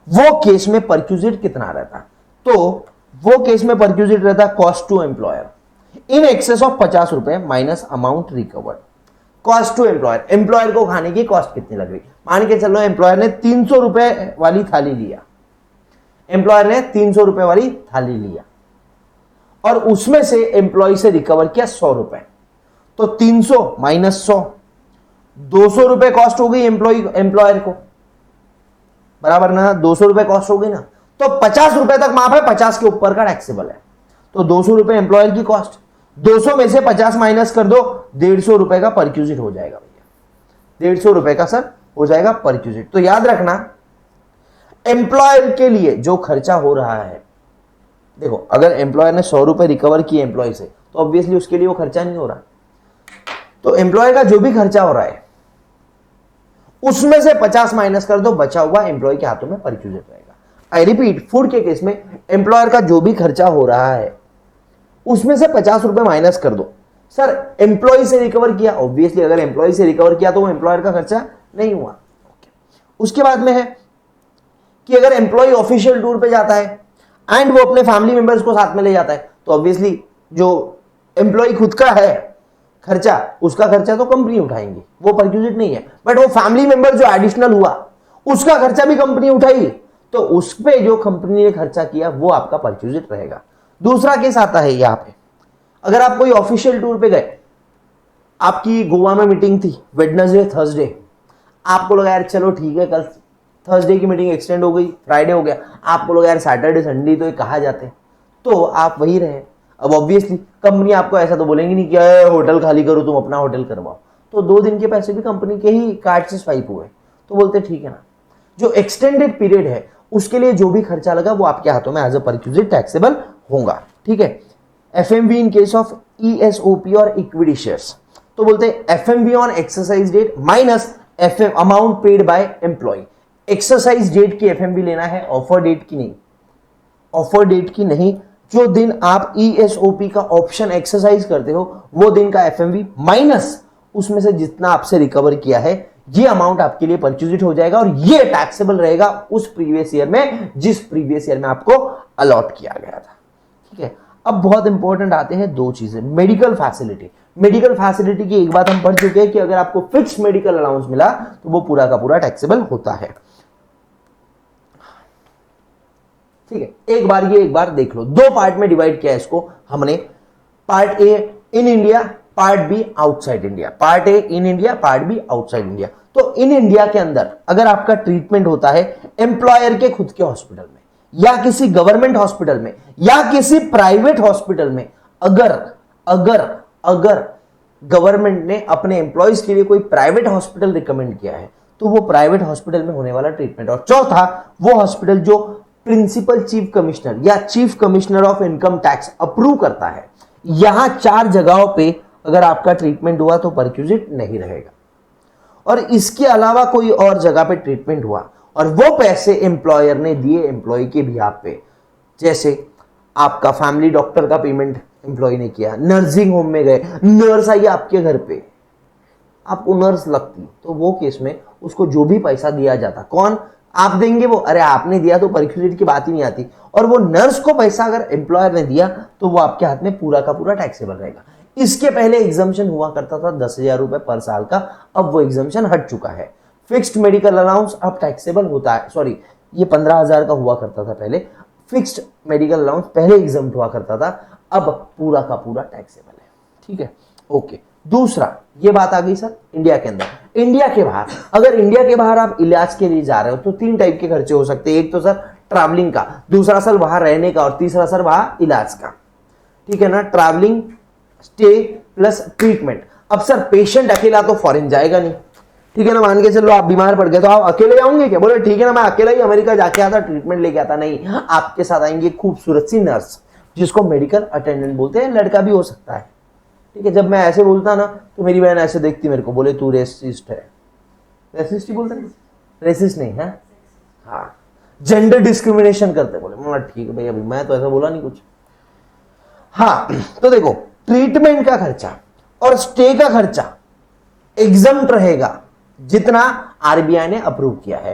वो केस में परक्यूजिट कितना रहता? तो वो केस में परक्यूजिट रहता cost to employer in excess of 50 रुपए minus amount recovered. Cost to employer, employer को खाने की कॉस्ट कितनी लग रही, मान के चलो एम्प्लॉयर ने 300 रुपए वाली थाली लिया, एम्प्लॉयर ने 300 रुपए वाली थाली लिया और उसमें से एम्प्लॉय से रिकवर किया 100 रुपए, तो 300 माइनस 100, 200 रुपए कॉस्ट हो गई एम्प्लॉयर को, बराबर ना? 200 रुपए कॉस्ट हो गई ना, तो 50 रुपए तक माफ है, 50 के ऊपर का टैक्सेबल है। तो 200 रुपए एम्प्लॉयर की कॉस्ट, 200 में से 50 माइनस कर दो, 150 रुपए का परक्यूजिट हो जाएगा भैया, 150 रुपए का सर हो जाएगा परक्यूजिट। तो याद रखना, एम्प्लॉयर के लिए जो खर्चा हो रहा है, देखो अगर एम्प्लॉयर ने 100 रुपए रिकवर किए एम्प्लॉय से, तो ऑब्वियसली उसके लिए वो खर्चा नहीं हो रहा। तो एम्प्लॉयर का जो भी खर्चा हो रहा है उसमें से 50 माइनस कर दो, बचा हुआ एम्प्लॉय के हाथों में परक्यूजिट रहेगा। आई रिपीट, फूड के केस में एम्प्लॉयर का जो भी खर्चा हो रहा है उसमें से 50 रुपए माइनस कर दो। सर एम्प्लॉय से रिकवर किया, ऑब्वियसली अगर एम्प्लॉय से रिकवर किया तो वो एम्प्लॉयर का खर्चा नहीं हुआ। उसके बाद में है कि अगर एम्प्लॉय ऑफिशियल टूर पे जाता है एंड वो अपने फैमिली मेंबर्स को साथ में ले जाता है, तो ऑब्वियसली जो एम्प्लॉय खुद का है खर्चा, उसका खर्चा तो कंपनी उठाएंगी, वो परक्यूजिट नहीं है। बट वो फैमिली मेंबर जो एडिशनल हुआ उसका खर्चा भी कंपनी उठाई, तो उस पे जो कंपनी ने खर्चा किया वो आपका परक्यूजिट रहेगा। दूसरा केस आता है यहां पे, अगर आप कोई ऑफिशियल टूर पे गए, आपकी गोवा में मीटिंग थी वेडनेसडे थर्सडे, आपको लगा यार चलो ठीक है कल थर्सडे की मीटिंग एक्सटेंड हो गई, फ्राइडे हो गया, आपको लगा यार सैटरडे संडे तो ये कहाँ जाते, तो आप वही रहे। अब ऑब्वियसली कंपनी आपको ऐसा तो बोलेंगी नहीं कि होटल खाली करो, तुम अपना होटल करवाओ, तो 2 दिन के पैसे भी कंपनी के ही कार्ड से स्वाइप हुए, तो बोलते ठीक है ना। जो एक्सटेंडेड पीरियड है उसके लिए जो भी खर्चा लगा वो आपके हाथों में एज अ परक्यूजिट टैक्सेबल होगा, ठीक है। FMV in case of ESOP और इक्विटी शेयर्स, तो बोलते हैं FMV on exercise date minus FM amount paid by employee. Exercise date की एफएमवी लेना है, ऑफर डेट की नहीं, ऑफर डेट की नहीं। जो दिन आप ईएसओपी का ऑप्शन एक्सरसाइज करते हो वो दिन का एफएमवी माइनस उसमें से जितना आपसे रिकवर किया है, ये अमाउंट आपके लिए परचेज्ड हो जाएगा और ये टैक्सेबल रहेगा उस प्रीवियस ईयर में जिस प्रीवियस ईयर में आपको अलॉट किया गया था, ठीक है। अब बहुत इंपॉर्टेंट आते हैं दो चीजें, मेडिकल फैसिलिटी। मेडिकल फैसिलिटी की एक बात हम पढ़ चुके हैं कि अगर आपको फिक्स मेडिकल अलाउंस मिला तो वो पूरा का पूरा टैक्सेबल होता है, ठीक है। एक बार देख लो, दो पार्ट में डिवाइड किया है इसको हमने, part A in India, part B outside India. Part A in India, part B outside India. तो इन इंडिया के अंदर अगर आपका ट्रीटमेंट होता है एम्प्लॉयर के खुद के हॉस्पिटल में या किसी गवर्नमेंट हॉस्पिटल में या किसी प्राइवेट हॉस्पिटल में, अगर अगर अगर गवर्नमेंट ने अपने एम्प्लॉयज के लिए कोई प्राइवेट हॉस्पिटल रिकमेंड किया है तो वो प्राइवेट हॉस्पिटल में होने वाला ट्रीटमेंट। और चौथा, वो हॉस्पिटल जो प्रिंसिपल चीफ कमिश्नर या chief commissioner of income tax approve करता है। यहां चार जगहों पे अगर आपका ट्रीटमेंट हुआ तो परक्यूजिट नहीं रहेगा, और इसके अलावा कोई और जगह पे ट्रीटमेंट हुआ और वो पैसे एम्प्लॉयर ने दिए एम्प्लॉय के बिहाफ पे, जैसे आपका फैमिली डॉक्टर का पेमेंट एम्प्लॉय ने किया, नर्सिंग होम में गए, नर्स आई आपके घर पे, आपको नर्स लगती, तो वो केस में उसको जो भी पैसा दिया जाता, कौन आप देंगे वो, अरे आपने दिया तो परक्यूजिट की बात ही नहीं आती। और वो नर्स को पैसा अगर एम्प्लॉयर ने दिया तो वो आपके हाथ में पूरा का पूरा टैक्सेबल रहेगा। इसके पहले एग्जम्पशन हुआ करता था 10,000 रुपए पर साल का, अब वो एग्जम्पशन हट चुका है। फिक्स्ड मेडिकल अलाउंस अब टैक्सेबल होता है, सॉरी ये 15,000 का हुआ करता था पहले, फिक्स्ड मेडिकल अलाउंस पहले एग्जम्प्ट हुआ करता था, अब पूरा का पूरा टैक्सेबल है, ठीक है, ओके। दूसरा, ये बात आ गई सर इंडिया के अंदर। इंडिया के बाहर, अगर इंडिया के बाहर आप इलाज के लिए जा रहे हो तो तीन टाइप के खर्चे हो सकते हैं, एक तो सर ट्रैवलिंग का, दूसरा सर वहां रहने का, और तीसरा सर वहां इलाज का, ठीक है ना। Travelling, stay plus treatment. अब सर पेशेंट अकेला तो फॉरेन जाएगा नहीं, ठीक है ना, मान के चलो आप बीमार पड़ गए तो आप अकेले जाओगे क्या, बोले ठीक है ना मैं अकेला ही अमेरिका जाके आता ट्रीटमेंट लेके आता, नहीं, आपके साथ आएंगे खूबसूरत सी नर्स जिसको मेडिकल अटेंडेंट बोलते हैं, लड़का भी हो सकता है, ठीक है। जब मैं ऐसे बोलता ना तो मेरी बहन ऐसे देखती मेरे को, बोले तू रेसिस्ट है, रेसिस्ट ही बोलते हैं, रेसिस्ट नहीं है, हाँ जेंडर डिस्क्रिमिनेशन करते, बोले ठीक है भाई, अभी मैं तो ऐसा बोला नहीं कुछ। हाँ तो देखो, ट्रीटमेंट का खर्चा और स्टे का खर्चा एग्जम्प्ट रहेगा जितना आरबीआई ने अप्रूव किया है,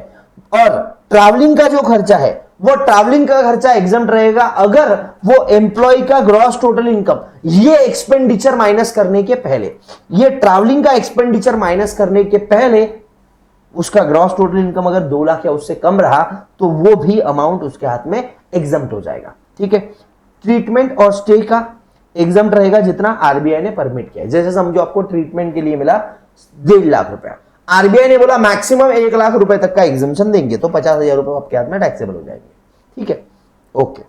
और ट्रैवलिंग का जो खर्चा है वो ट्रैवलिंग का खर्चा एग्जम्प्ट रहेगा अगर वो एम्प्लॉय का ग्रॉस टोटल इनकम, ये एक्सपेंडिचर माइनस करने के पहले, ये ट्रैवलिंग का एक्सपेंडिचर माइनस करने के पहले उसका ग्रॉस टोटल इनकम अगर 2 लाख या उससे कम रहा तो वो भी अमाउंट उसके हाथ में एग्जम्प्ट हो जाएगा, ठीक है। ट्रीटमेंट और स्टे का एग्जम्प्ट रहेगा जितना आरबीआई ने परमिट किया है। जैसे समझो आपको ट्रीटमेंट के लिए मिला 1.5 लाख रुपया, आरबीआई ने बोला मैक्सिमम 1 लाख रुपए तक का एग्जम्पशन देंगे तो 50,000 रुपए आपके हाथ में टैक्सेबल हो जाएंगे, ठीक है, ओके।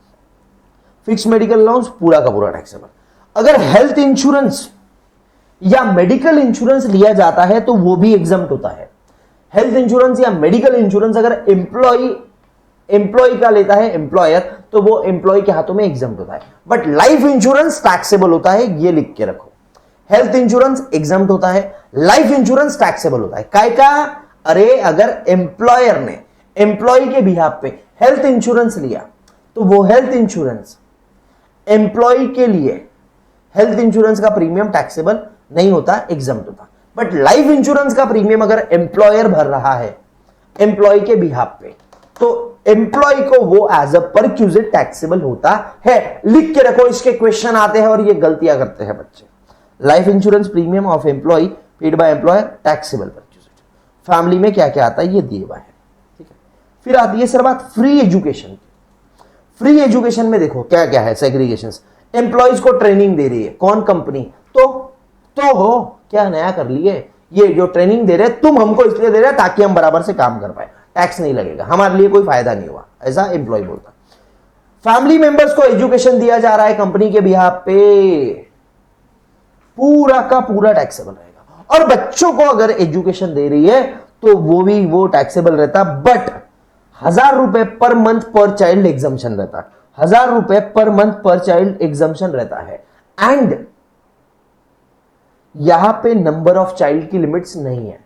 फिक्स मेडिकल अलाउंस पूरा का पूरा टैक्सेबल। अगर हेल्थ इंश्योरेंस या मेडिकल इंश्योरेंस लिया जाता है तो वो भी एग्जम्प्ट होता है। हेल्थ इंश्योरेंस या मेडिकल इंश्योरेंस अगर एम्प्लॉय का लेता है एम्प्लॉयर तो वो एम्प्लॉय के हाथों में एग्जम्प्ट होता है, बट लाइफ इंश्योरेंस टैक्सेबल होता है, ये लिख के रखो। हेल्थ इंश्योरेंस एग्जम्प्ट होता है, लाइफ इंश्योरेंस टैक्सेबल होता है। काय का, अरे अगर एम्प्लॉयर ने एम्प्लॉय के बिहाफ पे हेल्थ इंश्योरेंस लिया तो वो हेल्थ इंश्योरेंस एम्प्लॉय के लिए हेल्थ इंश्योरेंस का प्रीमियम टैक्सेबल नहीं होता, एग्जम्प्ट होता। बट लाइफ इंश्योरेंस का प्रीमियम अगर एम्प्लॉयर भर रहा है एम्प्लॉय के बिहाफ पे तो एम्प्लॉय को वो एज अ परक्यूजिट टैक्सेबल होता है। लिख के रखो, इसके क्वेश्चन आते हैं और ये गलतियां करते हैं बच्चे। Life insurance premium of employee paid by employer taxable perquisite. Family में क्या क्या आता है ये दिए हुआ है, ठीक है। फिर आती है सर बात फ्री एजुकेशन की। फ्री एजुकेशन में देखो क्या क्या है सेग्रीगेशंस। एम्प्लॉयज को ट्रेनिंग दे रही है कौन, कंपनी, तो हो क्या नया कर लिए, ये जो ट्रेनिंग दे रहे तुम हमको इसलिए दे रहे ताकि हम बराबर से काम कर पाए, टैक्स नहीं लगेगा, हमारे लिए कोई फायदा नहीं हुआ, ऐसा एम्प्लॉय बोलता। फैमिली मेंबर्स को एजुकेशन दिया जा रहा है कंपनी के बिहाफ पे, पूरा का पूरा टैक्सेबल रहेगा। और बच्चों को अगर एजुकेशन दे रही है तो वो टैक्सेबल रहता, बट 1,000 रुपए पर मंथ पर चाइल्ड एग्जम्पशन रहता। ₹1000 पर मंथ पर चाइल्ड एग्जाम्शन रहता है। एंड यहां पे नंबर ऑफ चाइल्ड की लिमिट्स नहीं है,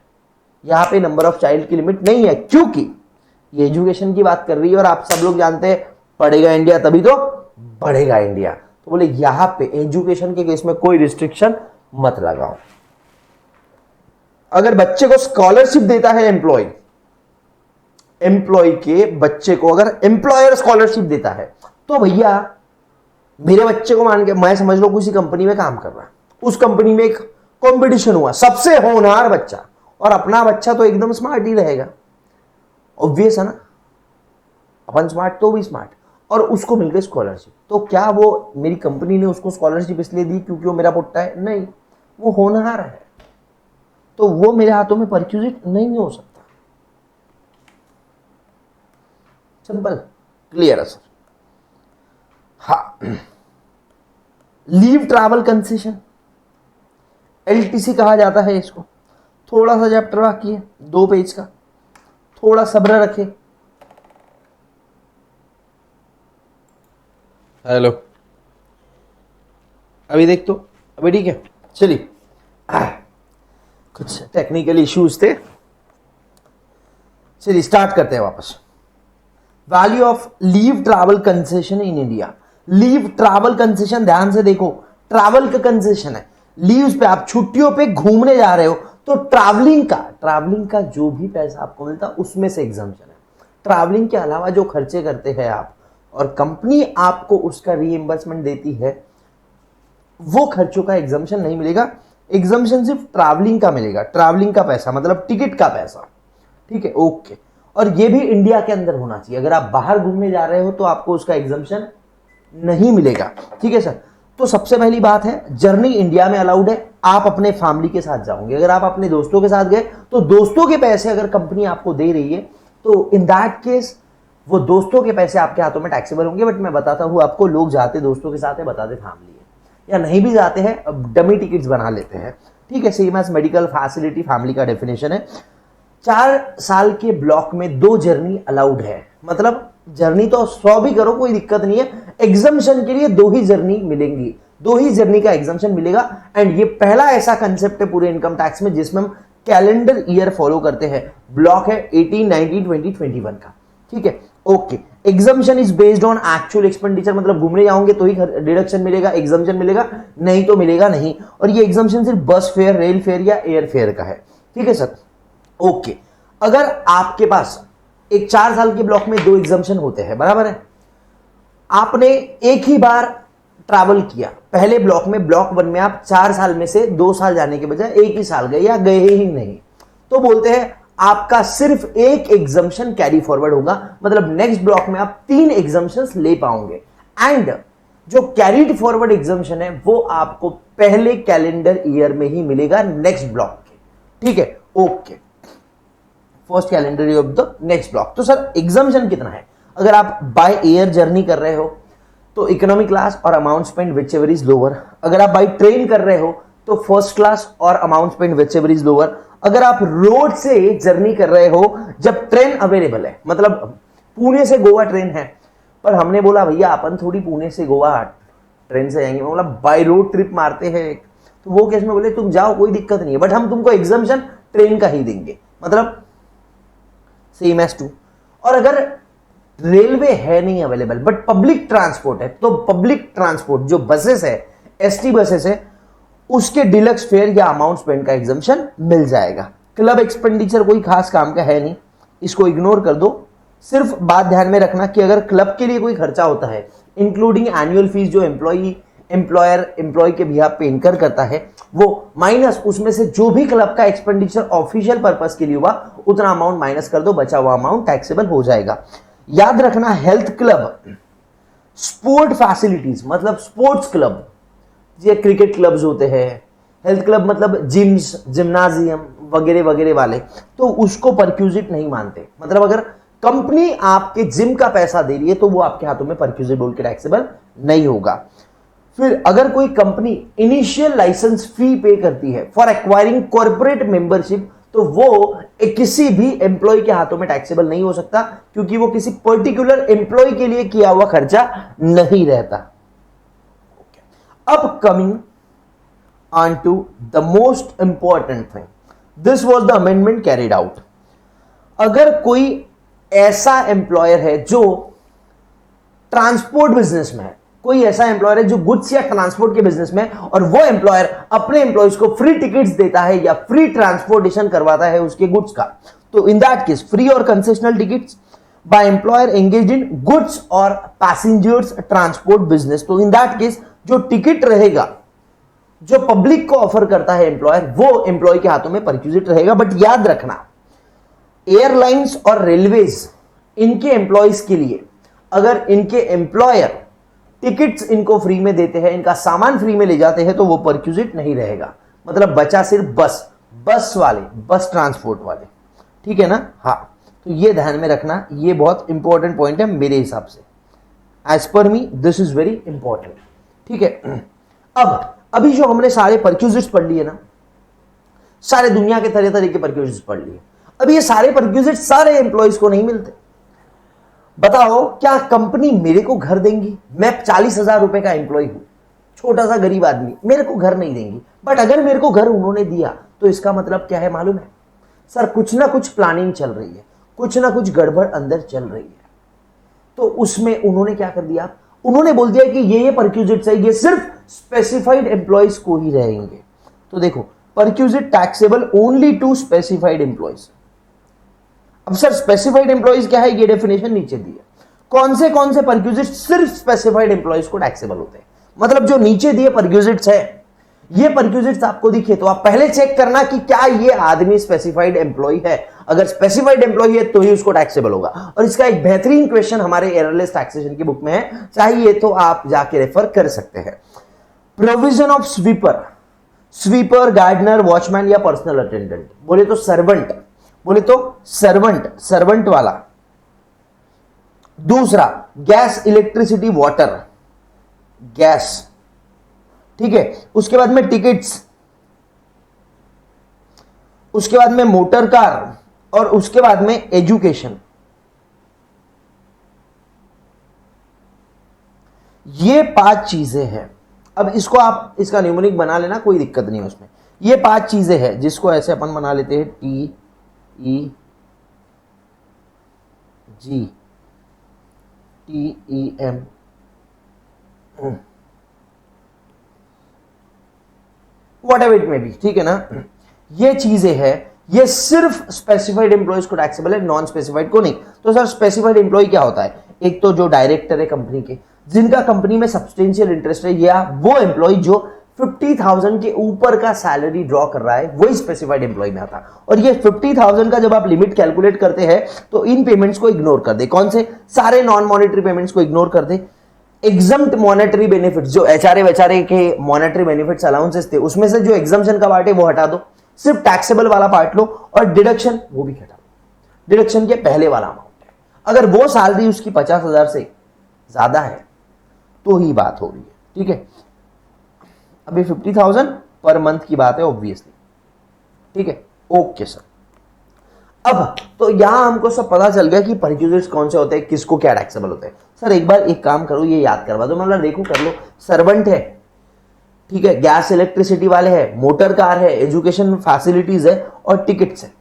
यहां पे नंबर ऑफ चाइल्ड की लिमिट नहीं है, क्योंकि ये एजुकेशन की बात कर रही है और आप सब लोग जानते हैं पढ़ेगा इंडिया तभी तो बढ़ेगा इंडिया। तो बोले यहां पे एजुकेशन के केस में कोई रिस्ट्रिक्शन मत लगाओ। अगर बच्चे को स्कॉलरशिप देता है एम्प्लॉय के बच्चे को अगर एम्प्लॉयर स्कॉलरशिप देता है, तो भैया मेरे बच्चे को मान के मैं समझ लो किसी कंपनी में काम कर रहा है, उस कंपनी में एक कंपटीशन हुआ, सबसे होनहार बच्चा और अपना बच्चा तो एकदम स्मार्ट ही रहेगा, ऑब्वियस है ना, अपन स्मार्ट तो भी स्मार्ट, और उसको मिल गई स्कॉलरशिप। तो क्या वो मेरी कंपनी ने उसको स्कॉलरशिप इसलिए दी क्योंकि वो मेरा पुट्टा है? नहीं, वो होनहार है, तो वो मेरे हाथों में परक्यूजिट नहीं हो सकता। सिंपल, क्लियर है सर। हाँ, लीव ट्रैवल कंसेशन, एलटीसी कहा जाता है इसको। थोड़ा सा चैप्टर बाकी है 2 पेज का, थोड़ा सब्र रखे। हेलो, अभी देख तो, अभी ठीक है, चलिए। कुछ टेक्निकल इश्यूज थे, चलिए स्टार्ट करते हैं वापस। Value of leave travel concession in India. Leave travel concession, ध्यान से देखो, ट्रैवल का कंसेशन है, लीव्स पे, आप छुट्टियों पे घूमने जा रहे हो तो ट्रैवलिंग का जो भी पैसा आपको मिलता है उसमें से एग्जम्पशन है। ट्रैवलिंग के अलावा जो खर्चे करते हैं आप और कंपनी आपको उसका रीइंबर्समेंट देती है, वो खर्चों का एग्जम्पशन नहीं मिलेगा। एग्जम्पशन सिर्फ ट्रैवलिंग का मिलेगा, ट्रैवलिंग का पैसा मतलब टिकट का पैसा, ठीक है, ओके। और ये भी इंडिया के अंदर होना चाहिए, अगर आप बाहर घूमने जा रहे हो तो आपको उसका एग्जम्पशन नहीं मिलेगा, ठीक है सर। तो सबसे पहली बात है, जर्नी इंडिया में अलाउड है, आप अपने फैमिली के साथ जाओगे। अगर आप अपने दोस्तों के साथ गए तो दोस्तों के पैसे अगर कंपनी आपको दे रही है तो इन दैट केस वो दोस्तों के पैसे आपके हाथों में टैक्सेबल होंगे। बट मैं बताता हूं आपको, लोग जाते दोस्तों के साथ है, बताते फैमिली है, या नहीं भी जाते हैं, डमी टिकट्स बना लेते हैं, ठीक है। Same as medical facility family का डेफिनेशन है। 4 साल के ब्लॉक में 2 जर्नी अलाउड है, मतलब जर्नी तो 100 भी करो कोई दिक्कत नहीं है, एग्जम्पशन के लिए 2 ही जर्नी मिलेंगी, 2 ही जर्नी का एग्जम्पशन मिलेगा। एंड ये पहला ऐसा कंसेप्ट है पूरे इनकम टैक्स में जिसमें हम कैलेंडर ईयर फॉलो करते हैं। ब्लॉक है 18, 19, 20, 21 का, ठीक है, okay. Exemption is based on actual expenditure, मतलब घूमने जाओगे तो ही डिडक्शन मिलेगा, एग्जम्पशन मिलेगा, नहीं तो मिलेगा नहीं। और ये एग्जम्पशन सिर्फ बस फेयर, रेल फेयर या एयर फेयर का है, ठीक है सर, ओके। अगर आपके पास एक 4 साल के ब्लॉक में 2 एग्जम्पशन होते हैं, बराबर है, आपने एक ही बार ट्रैवल किया पहले ब्लॉक में, ब्लॉक 1 में आप 4 साल में से 2 साल जाने के बजाय एक ही साल गए या गए ही नहीं, तो बोलते हैं आपका सिर्फ एक एग्जम्पशन कैरी फॉरवर्ड होगा, मतलब नेक्स्ट ब्लॉक में आप 3 एग्जम्पशंस ले पाओगे। एंड जो कैरीड फॉरवर्ड एग्जम्पशन है वो आपको पहले कैलेंडर ईयर में ही मिलेगा नेक्स्ट ब्लॉक के, ठीक है, okay, first calendar year of the next block. तो सर एग्जम्पशन कितना है? अगर आप बाय एयर जर्नी कर रहे हो तो इकोनॉमी क्लास और amount spend which ever is lower. अगर आप बाय ट्रेन कर रहे हो तो फर्स्ट क्लास और amount spend which ever is lower. अगर आप रोड से जर्नी कर रहे हो जब ट्रेन अवेलेबल है, मतलब पुणे से गोवा ट्रेन है, पर हमने बोला भैया अपन थोड़ी पुणे से गोवा ट्रेन से जाएंगे, मतलब बाय रोड ट्रिप मारते हैं, तो वो केस में बोले तुम जाओ कोई दिक्कत नहीं है, बट हम तुमको एग्जम्पशन ट्रेन का ही देंगे, मतलब सेम एज टू। और अगर रेलवे है नहीं अवेलेबल बट पब्लिक ट्रांसपोर्ट है, तो पब्लिक ट्रांसपोर्ट जो बसेस है, एसटी बसेस है, उसके डिलक्स फेयर या अमाउंट स्पेंड का एग्जम्पशन मिल जाएगा। क्लब एक्सपेंडिचर कोई खास काम का है नहीं, इसको इग्नोर कर दो। सिर्फ बात ध्यान में रखना कि अगर क्लब के लिए कोई खर्चा होता है, इंक्लूडिंग एनुअल फीस जो एम्प्लॉय के बिहाफ पे इनकर करता है, वो माइनस उसमें से जो भी क्लब का एक्सपेंडिचर ऑफिशियल पर्पस के लिए हुआ उतना अमाउंट माइनस कर दो, बचा हुआ अमाउंट टैक्सेबल हो जाएगा। याद रखना, हेल्थ क्लब, स्पोर्ट फैसिलिटीज मतलब स्पोर्ट्स क्लब, ये क्रिकेट क्लब्स होते हैं, हेल्थ क्लब मतलब जिम्स, जिम्नाजियम वगैरह वगैरह वाले, तो उसको परक्यूजिट नहीं मानते। मतलब अगर कंपनी आपके जिम का पैसा दे रही है तो वो आपके हाथों में परक्यूजिट बोल के टैक्सेबल नहीं होगा। फिर अगर कोई कंपनी इनिशियल लाइसेंस फी पे करती है फॉर एक्वायरिंग कॉर्पोरेट मेंबरशिप, तो वो किसी भी एम्प्लॉय के हाथों में टैक्सेबल नहीं हो सकता, क्योंकि वो किसी पर्टिकुलर एम्प्लॉय के लिए किया हुआ खर्चा नहीं रहता। अब coming on to the most important thing, this was the amendment carried out. अगर कोई ऐसा एम्प्लॉयर है जो ट्रांसपोर्ट बिजनेस में है, कोई ऐसा एम्प्लॉयर है जो गुड्स या ट्रांसपोर्ट के बिजनेस में, और वो एम्प्लॉयर अपने एम्प्लॉयज को फ्री टिकट्स देता है या फ्री ट्रांसपोर्टेशन करवाता है उसके गुड्स का, तो इन दैट केस फ्री और concessional tickets by employer engage in goods और पैसेंजर्स ट्रांसपोर्ट बिजनेस, तो इन दैट केस जो टिकट रहेगा जो पब्लिक को ऑफर करता है एम्प्लॉयर, वो एम्प्लॉय के हाथों में परक्यूजिट रहेगा। बट याद रखना, एयरलाइंस और रेलवेज इनके एम्प्लॉयज के लिए अगर इनके एम्प्लॉयर टिकट्स इनको फ्री में देते हैं, इनका सामान फ्री में ले जाते हैं, तो वो परक्यूजिट नहीं रहेगा। मतलब बचा सिर्फ बस वाले, बस ट्रांसपोर्ट वाले, ठीक है ना। हाँ, तो ये ध्यान में रखना, ये बहुत इंपॉर्टेंट पॉइंट है मेरे हिसाब से। As per me this is very important, ठीक है। अब अभी जो हमने सारे परक्यूजिट्स पढ़ लिए ना, सारे दुनिया के तरह तरह के परक्यूजिट्स पढ़ लिए, अब ये सारे परक्यूजिट्स सारे एम्प्लॉयज को नहीं मिलते। बताओ, क्या कंपनी मेरे को घर देंगी? मैं 40,000 रुपए का एम्प्लॉय हूं, छोटा सा गरीब आदमी, मेरे को घर नहीं देंगी। बट अगर मेरे को घर उन्होंने दिया, तो इसका मतलब क्या है मालूम है? सर, कुछ ना कुछ प्लानिंग चल रही है, कुछ ना कुछ गड़बड़ अंदर चल रही है। तो उसमें उन्होंने क्या कर दिया? उन्होंने बोल दिया कि ये परक्यूजिट्स है, ये सिर्फ स्पेसिफाइड एम्प्लॉयज को ही रहेंगे। तो देखो, perquisite taxable only to specified employees. अब सर, स्पेसिफाइड एम्प्लॉयज क्या है? ये डेफिनेशन नीचे दी है। कौन से परक्यूजिट्स सिर्फ स्पेसिफाइड एम्प्लॉयज को टैक्सेबल होते हैं? मतलब जो नीचे दिए परक्यूजिट्स है, ये परक्यूजिट्स आपको दिखे तो आप पहले चेक करना कि क्या ये आदमी स्पेसिफाइड एम्प्लॉय है। अगर स्पेसिफाइड एम्प्लॉय है तो ही उसको टैक्सेबल होगा। और इसका एक बेहतरीन क्वेश्चन हमारे एररलेस टैक्सेशन की बुक में है, चाहिए तो आप जाके रेफर कर सकते हैं। Provision of sweeper, gardener, watchman या पर्सनल अटेंडेंट। बोले तो सर्वेंट वाला। दूसरा, गैस, इलेक्ट्रिसिटी, वाटर, गैस, ठीक है। उसके बाद में टिकट्स, उसके बाद में मोटर कार, और उसके बाद में एजुकेशन। ये 5 चीजें हैं। अब इसको आप इसका न्यूमेरिक बना लेना, कोई दिक्कत नहीं है उसमें। ये 5 चीजें हैं जिसको ऐसे अपन बना लेते हैं, TEM, what ever it may be, ठीक है ना। ये चीजें हैं, ये सिर्फ स्पेसिफाइड एम्प्लॉयज को टैक्सेबल है, नॉन स्पेसिफाइड को नहीं। तो सर, स्पेसिफाइड एम्प्लॉय क्या होता है? एक तो जो डायरेक्टर है कंपनी के, जिनका कंपनी में सब्सटेंशियल इंटरेस्ट है, या वो एम्प्लॉय जो 50,000 के ऊपर का सैलरी ड्रॉ कर रहा है, वही स्पेसिफाइड एम्प्लॉय में आता। और ये 50,000 का जब आप लिमिट कैलकुलेट करते हैं, तो इन पेमेंट्स को इग्नोर कर दे। कौन से? सारे नॉन मॉनेटरी पेमेंट्स को इग्नोर कर दे। एग्जम्प्ट मॉनेटरी बेनिफिट्स, जो एचआरए के मॉनेटरी बेनिफिट्स अलाउंसेस थे, उसमें से जो एग्जम्पशन का पार्ट है वो हटा दो, सिर्फ टैक्सेबल वाला पार्ट लो, और डिडक्शन वो भी हटा दो। डिडक्शन के पहले वाला अमाउंट है, अगर वो सैलरी उसकी 50,000 से ज्यादा है तो ही बात हो रही है, ठीक है। अभी 50,000 पर मंथ की बात है ऑब्वियसली, ठीक है। ओके सर, अब तो यहां हमको सब पता चल गया कि परक्यूजिट्स कौन से होते हैं, किसको क्या टैक्सेबल होते हैं। सर, एक बार एक काम करो, ये याद करवा दो, मतलब देखो कर लो। सर्वेंट है, ठीक है, गैस इलेक्ट्रिसिटी वाले हैं, मोटर कार है, एजुकेशन फैसिलिटीज है, और टिकट्स है।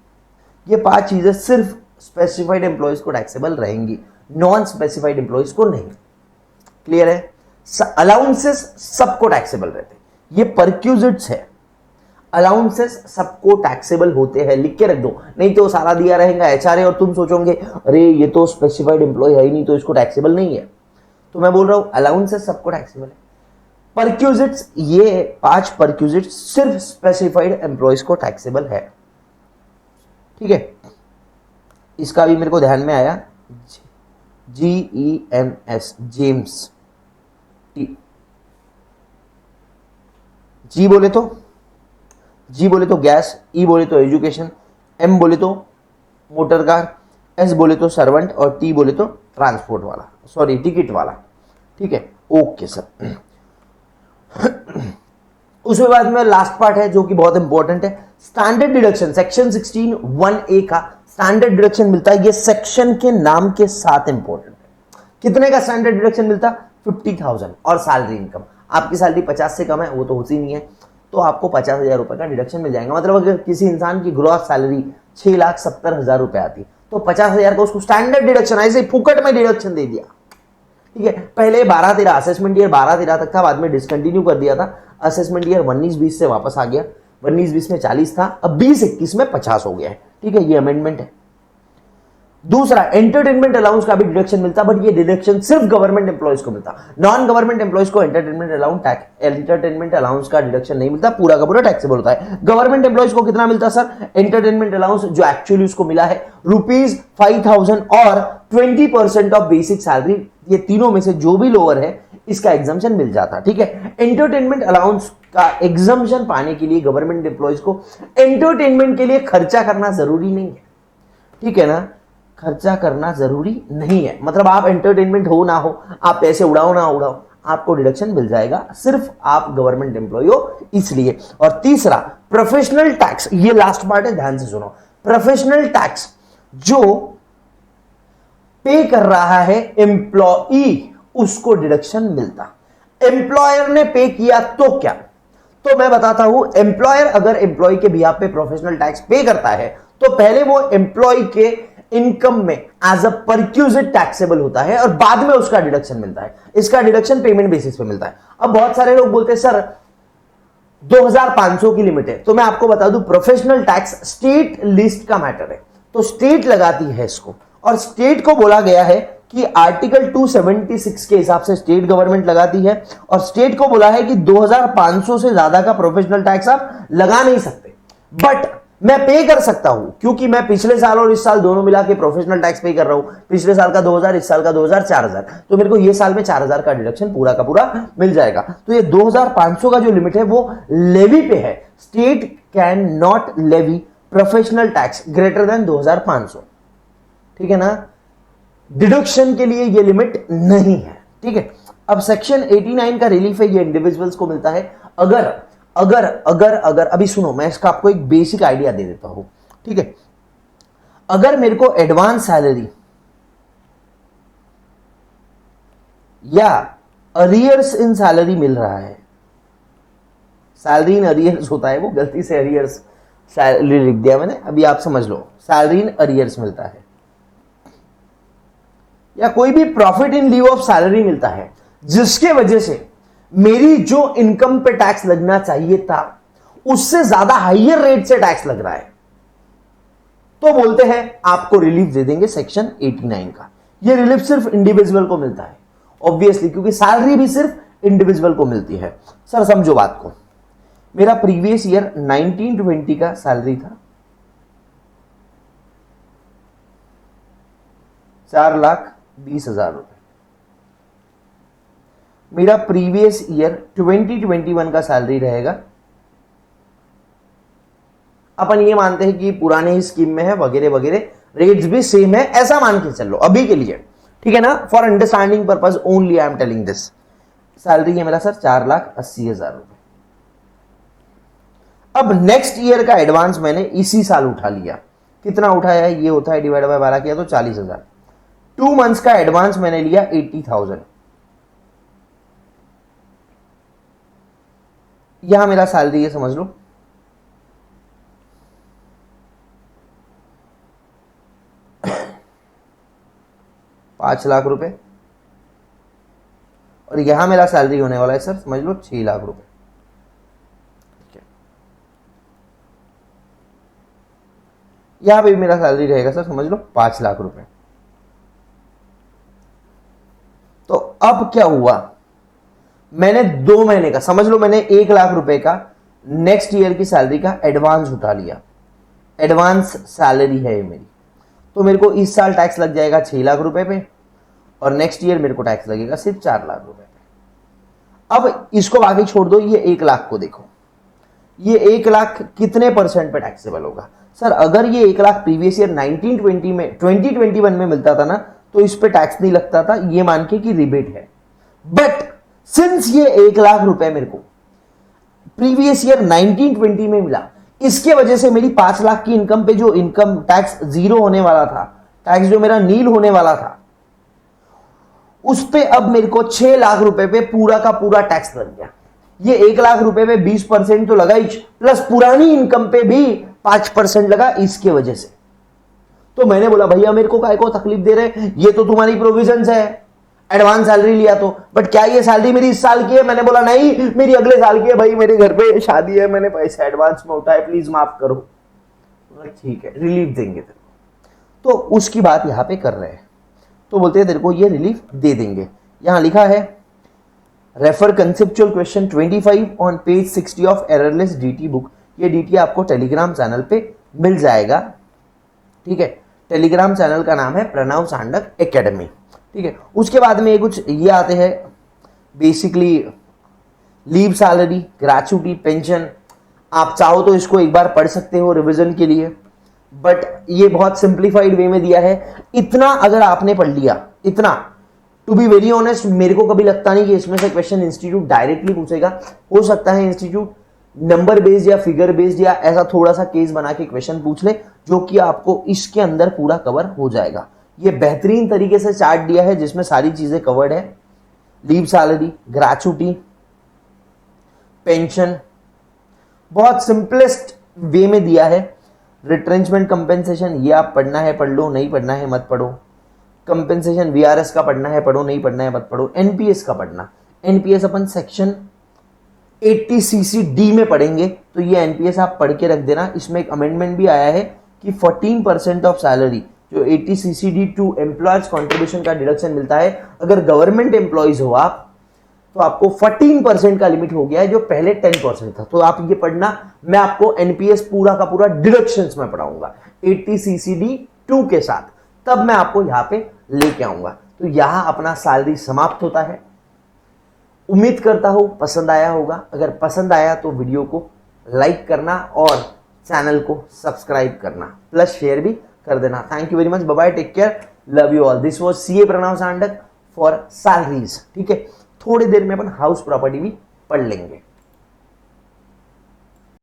ये 5 चीजें सिर्फ स्पेसिफाइड एम्प्लॉयज को टैक्सेबल रहेंगी, नॉन स्पेसिफाइड एम्प्लॉयज को नहीं। क्लियर है? अलाउंसेस सबको टैक्सेबल रहते हैं, ये परक्यूजिट्स है। अलाउंसेस सबको टैक्सेबल होते हैं, लिख के रख दो, नहीं तो सारा दिया रहेगा एचआरए और तुम सोचोगे अरे ये तो स्पेसिफाइड एम्प्लॉय है ही नहीं, तो इसको टैक्सेबल नहीं है। तो मैं बोल रहा हूं अलाउंसेस सबको टैक्सेबल है। परक्यूजिट्स, ये 5 परक्यूजिट्स सिर्फ स्पेसिफाइड एम्प्लॉयज को टैक्सेबल है, ठीक है। इसका भी मेरे को ध्यान में आया, GEMS, जेम्स। जी बोले तो गैस, ई बोले तो एजुकेशन, एम बोले तो मोटर कार, एस बोले तो सर्वेंट, और टी बोले तो ट्रांसपोर्ट वाला, सॉरी टिकट वाला, ठीक है। ओके सर, उसके बाद में लास्ट पार्ट है जो कि बहुत इंपॉर्टेंट है, स्टैंडर्ड डिडक्शन। सेक्शन 16(1)(a) का स्टैंडर्ड डिडक्शन मिलता है, ये सेक्शन के नाम के साथ इंपॉर्टेंट है। कितने का स्टैंडर्ड डिडक्शन मिलता? 50,000। और सैलरी इनकम, आपकी सैलरी 50 से कम है, वो तो होती नहीं है, तो आपको 50,000 रुपए का डिडक्शन मिल जाएगा। मतलब अगर किसी इंसान की ग्रॉस सैलरी 6,70,000 रुपए आती तो 50,000 का उसको स्टैंडर्ड डिडक्शन, ऐसे फुकट में डिडक्शन दे दिया। ठीक है, पहले 12-13 असेसमेंट ईयर 12-13 तक था, बाद में डिसकंटिन्यू कर दिया था। असेसमेंट ईयर 19-20 से वापस आ गया, 19-20 में 40 था, अब 20-21 में 50 हो गया है। ठीक है, ये अमेंडमेंट है। दूसरा, एंटरटेनमेंट अलाउंस का भी डिडक्शन मिलता, बट ये डिडक्शन सिर्फ गवर्नमेंट एम्प्लॉयज को मिलता, नॉन गवर्नमेंट एम्प्लॉयज को एंटरटेनमेंट अलाउंस का डिडक्शन नहीं मिलता, पूरा का पूरा टैक्सेबल होता है। गवर्नमेंट एम्प्लॉयज को कितना मिलता सर? एंटरटेनमेंट अलाउंस जो एक्चुअली उसको मिला है ₹5,000 और 20% ऑफ बेसिक सैलरी, ये तीनों में से जो भी लोअर है इसका एग्जम्पशन मिल जाता। ठीक है, एंटरटेनमेंट अलाउंस का एग्जम्पशन पाने के लिए गवर्नमेंट एम्प्लॉयज को एंटरटेनमेंट के लिए खर्चा करना जरूरी नहीं है। ठीक है ना, खर्चा करना जरूरी नहीं है, मतलब आप एंटरटेनमेंट हो ना हो, आप पैसे उड़ाओ ना उड़ाओ, आपको डिडक्शन मिल जाएगा, सिर्फ आप गवर्नमेंट एम्प्लॉय हो इसलिए। और तीसरा, प्रोफेशनल टैक्स, ये लास्ट पार्ट है, ध्यान से सुनो। प्रोफेशनल टैक्स जो पे कर रहा है एम्प्लॉई, उसको डिडक्शन मिलता। एम्प्लॉयर ने पे किया तो क्या? तो मैं बताता हूं, एम्प्लॉयर अगर एम्प्लॉय के बिहाफ पे प्रोफेशनल टैक्स पे करता है तो पहले वो एम्प्लॉय के इनकम में एज अ परक्यूजिट टैक्सेबल होता है और बाद में उसका डिडक्शन मिलता है। इसका डिडक्शन पेमेंट बेसिस पे मिलता है। अब बहुत सारे लोग बोलते हैं सर 2,500 की लिमिट है, तो मैं आपको बता दूं प्रोफेशनल टैक्स स्टेट लिस्ट का मैटर है, तो स्टेट लगाती है इसको, और स्टेट को बोला गया है कि आर्टिकल 276 के हिसाब से स्टेट गवर्नमेंट लगाती है, और स्टेट को बोला है कि 2,500 से ज्यादा का प्रोफेशनल टैक्स आप लगा नहीं सकते, बट मैं पे कर सकता हूं, क्योंकि मैं पिछले साल और इस साल दोनों मिला के प्रोफेशनल टैक्स पे कर रहा हूं। पिछले साल का 2,000, इस साल का 2,000, 4,000, तो मेरे को ये साल में 4,000 का डिडक्शन पूरा का पूरा मिल जाएगा। तो ये 2,500 का जो लिमिट है वो लेवी पे है। State can not levy professional tax greater than 2,500। ठीक है ना, डिडक्शन के लिए ये लिमिट नहीं है। ठीक है, अब सेक्शन 89 का रिलीफ है, ये इंडिविजुअल्स को मिलता है। अगर अगर अगर अगर अभी सुनो, मैं इसका आपको एक बेसिक आइडिया दे देता हूं। ठीक है, अगर मेरे को एडवांस सैलरी या अरियर्स इन सैलरी मिल रहा है, सैलरी इन अरियर्स होता है, वो गलती से अरियर्स सैलरी लिख दिया मैंने, अभी आप समझ लो, सैलरी इन अरियर्स मिलता है, या कोई भी profit in leave of salary मिलता है, जिसके वजह से मेरी जो इनकम पे टैक्स लगना चाहिए था उससे ज्यादा हाइयर रेट से टैक्स लग रहा है, तो बोलते हैं आपको रिलीफ दे देंगे सेक्शन 89 का। ये रिलीफ सिर्फ इंडिविजुअल को मिलता है ऑब्वियसली, क्योंकि सैलरी भी सिर्फ इंडिविजुअल को मिलती है। सर समझो बात को, मेरा प्रीवियस ईयर 19-20 का सैलरी था 4,20,000 रुपए, मेरा प्रीवियस ईयर 2021 का सैलरी रहेगा, अपन ये मानते हैं कि पुराने ही स्कीम में है वगैरह वगैरह, रेट्स भी सेम है, ऐसा मान के चलो अभी के लिए। ठीक है ना, for understanding purpose only I am telling this. Salary है मेरा सर 4,80,000 रुपए। अब नेक्स्ट ईयर का एडवांस मैंने इसी साल उठा लिया, कितना उठाया है, ये होता है डिवाइड बाय 12 किया तो 40,000। 2 मंथ्स का एडवांस मैंने लिया 80,000, यहां मेरा सैलरी है समझ लो 5 लाख रुपए, और यहां मेरा सैलरी होने वाला है सर समझ लो 6 लाख रुपए। यहां पे भी मेरा सैलरी रहेगा सर समझ लो 5 लाख रुपए। तो अब क्या हुआ, मैंने 2 महीने का समझ लो, मैंने 1 लाख रुपए का नेक्स्ट ईयर की सैलरी का एडवांस उठा लिया, एडवांस सैलरी है ये मेरी, तो मेरे को इस साल टैक्स लग जाएगा 6 लाख रुपए पे, और नेक्स्ट ईयर मेरे को टैक्स लगेगा सिर्फ 4 लाख रुपए पे। अब इसको आगे छोड़ दो, ये 1 लाख को देखो, ये 1 लाख कितने परसेंट पे टैक्सेबल होगा सर? अगर ये 1 लाख प्रीवियस ईयर 1920 में 2021 में मिलता था ना, तो इस पे टैक्स नहीं लगता था, ये मान के कि रिबेट है। बट सिंस ये 1 लाख रुपए मेरे को प्रीवियस ईयर 1920 में मिला। इसके वजह से मेरी 5 लाख की इनकम पे जो इनकम टैक्स जीरो होने वाला था, टैक्स जो मेरा नील होने वाला था, उस पे अब मेरे को 6 लाख रुपए पे पूरा का पूरा टैक्स लग गया। ये 1 लाख रुपए पे 20% तो लगा ही, प्लस पुरानी इनकम पे भी 5% लगा इसके वजह से। तो मैंने बोला भैया मेरे को काय को तकलीफ दे रहे, ये तो तुम्हारी प्रोविजंस है, एडवांस सैलरी लिया तो, बट क्या ये सैलरी मेरी इस साल की है? मैंने बोला नहीं, मेरी अगले साल की है भाई, मेरे घर पे शादी है, मैंने पैसे एडवांस में उठाए, प्लीज माफ करो। ठीक है, रिलीफ देंगे तेरे को। तो उसकी बात यहां पे कर रहे हैं, तो बोलते हैं तेरे को ये रिलीफ दे देंगे। यहां लिखा है refer conceptual question 25 on page 60 of errorless DT book. ये डीटी आपको टेलीग्राम चैनल पे मिल जाएगा, ठीक है। टेलीग्राम चैनल का नाम है प्रणव सांडक एकेडमी, ठीक है। उसके बाद में ये कुछ ये आते हैं basically leave salary, gratuity, pension. आप चाहो तो इसको एक बार पढ़ सकते हो रिवीजन के लिए, बट ये बहुत सिंप्लीफाइड वे में दिया है। इतना अगर आपने पढ़ लिया, इतना, टू बी वेरी ऑनेस्ट मेरे को कभी लगता नहीं कि इसमें से क्वेश्चन इंस्टीट्यूट डायरेक्टली पूछेगा। हो सकता है इंस्टीट्यूट नंबर बेस्ड या फिगर बेस्ड या ऐसा थोड़ा सा केस बना के क्वेश्चन पूछ ले, जो कि आपको इसके अंदर पूरा कवर हो जाएगा। ये बेहतरीन तरीके से चार्ट दिया है जिसमें सारी चीजें कवर्ड है। लीव सैलरी, ग्रेच्युटी, पेंशन, बहुत सिंपलेस्ट वे में दिया है। रिट्रेंचमेंट कंपेंसेशन, ये आप पढ़ना है पढ़ लो, नहीं पढ़ना है मत पढ़ो। कंपेंसेशन वीआरएस का पढ़ना है पढ़ो, नहीं पढ़ना है मत पढ़ो। एनपीएस का पढ़ना, एनपीएस अपन सेक्शन 80 सीसी डी में पढ़ेंगे, तो ये एनपीएस आप पढ़ के रख देना। इसमें एक अमेंडमेंट भी आया है कि 14% ऑफ सैलरी जो 80 CC D to employer's contribution का डिडक्शन मिलता है। अगर गवर्नमेंट एम्प्लॉयज हो आप, तो आपको 14% का लिमिट हो गया है, जो पहले 10% था। तो आप ये पढ़ना, मैं आपको एनपीएस पूरा का पूरा डिडक्शंस में पढ़ाऊंगा 80 सीसीडी 2 के साथ, तब मैं आपको यहां पे लेके आऊंगा। तो यहां अपना सैलरी समाप्त होता है। उम्मीद करता हूं पसंद आया होगा। अगर पसंद आया तो वीडियो को लाइक करना और चैनल को सब्सक्राइब करना, प्लस शेयर भी कर देना। Thank you very much, bye bye, take care, love you all. This was CA Pranav Sandak for salaries, ठीक है। थोड़ी देर में अपन हाउस प्रॉपर्टी भी पढ़ लेंगे।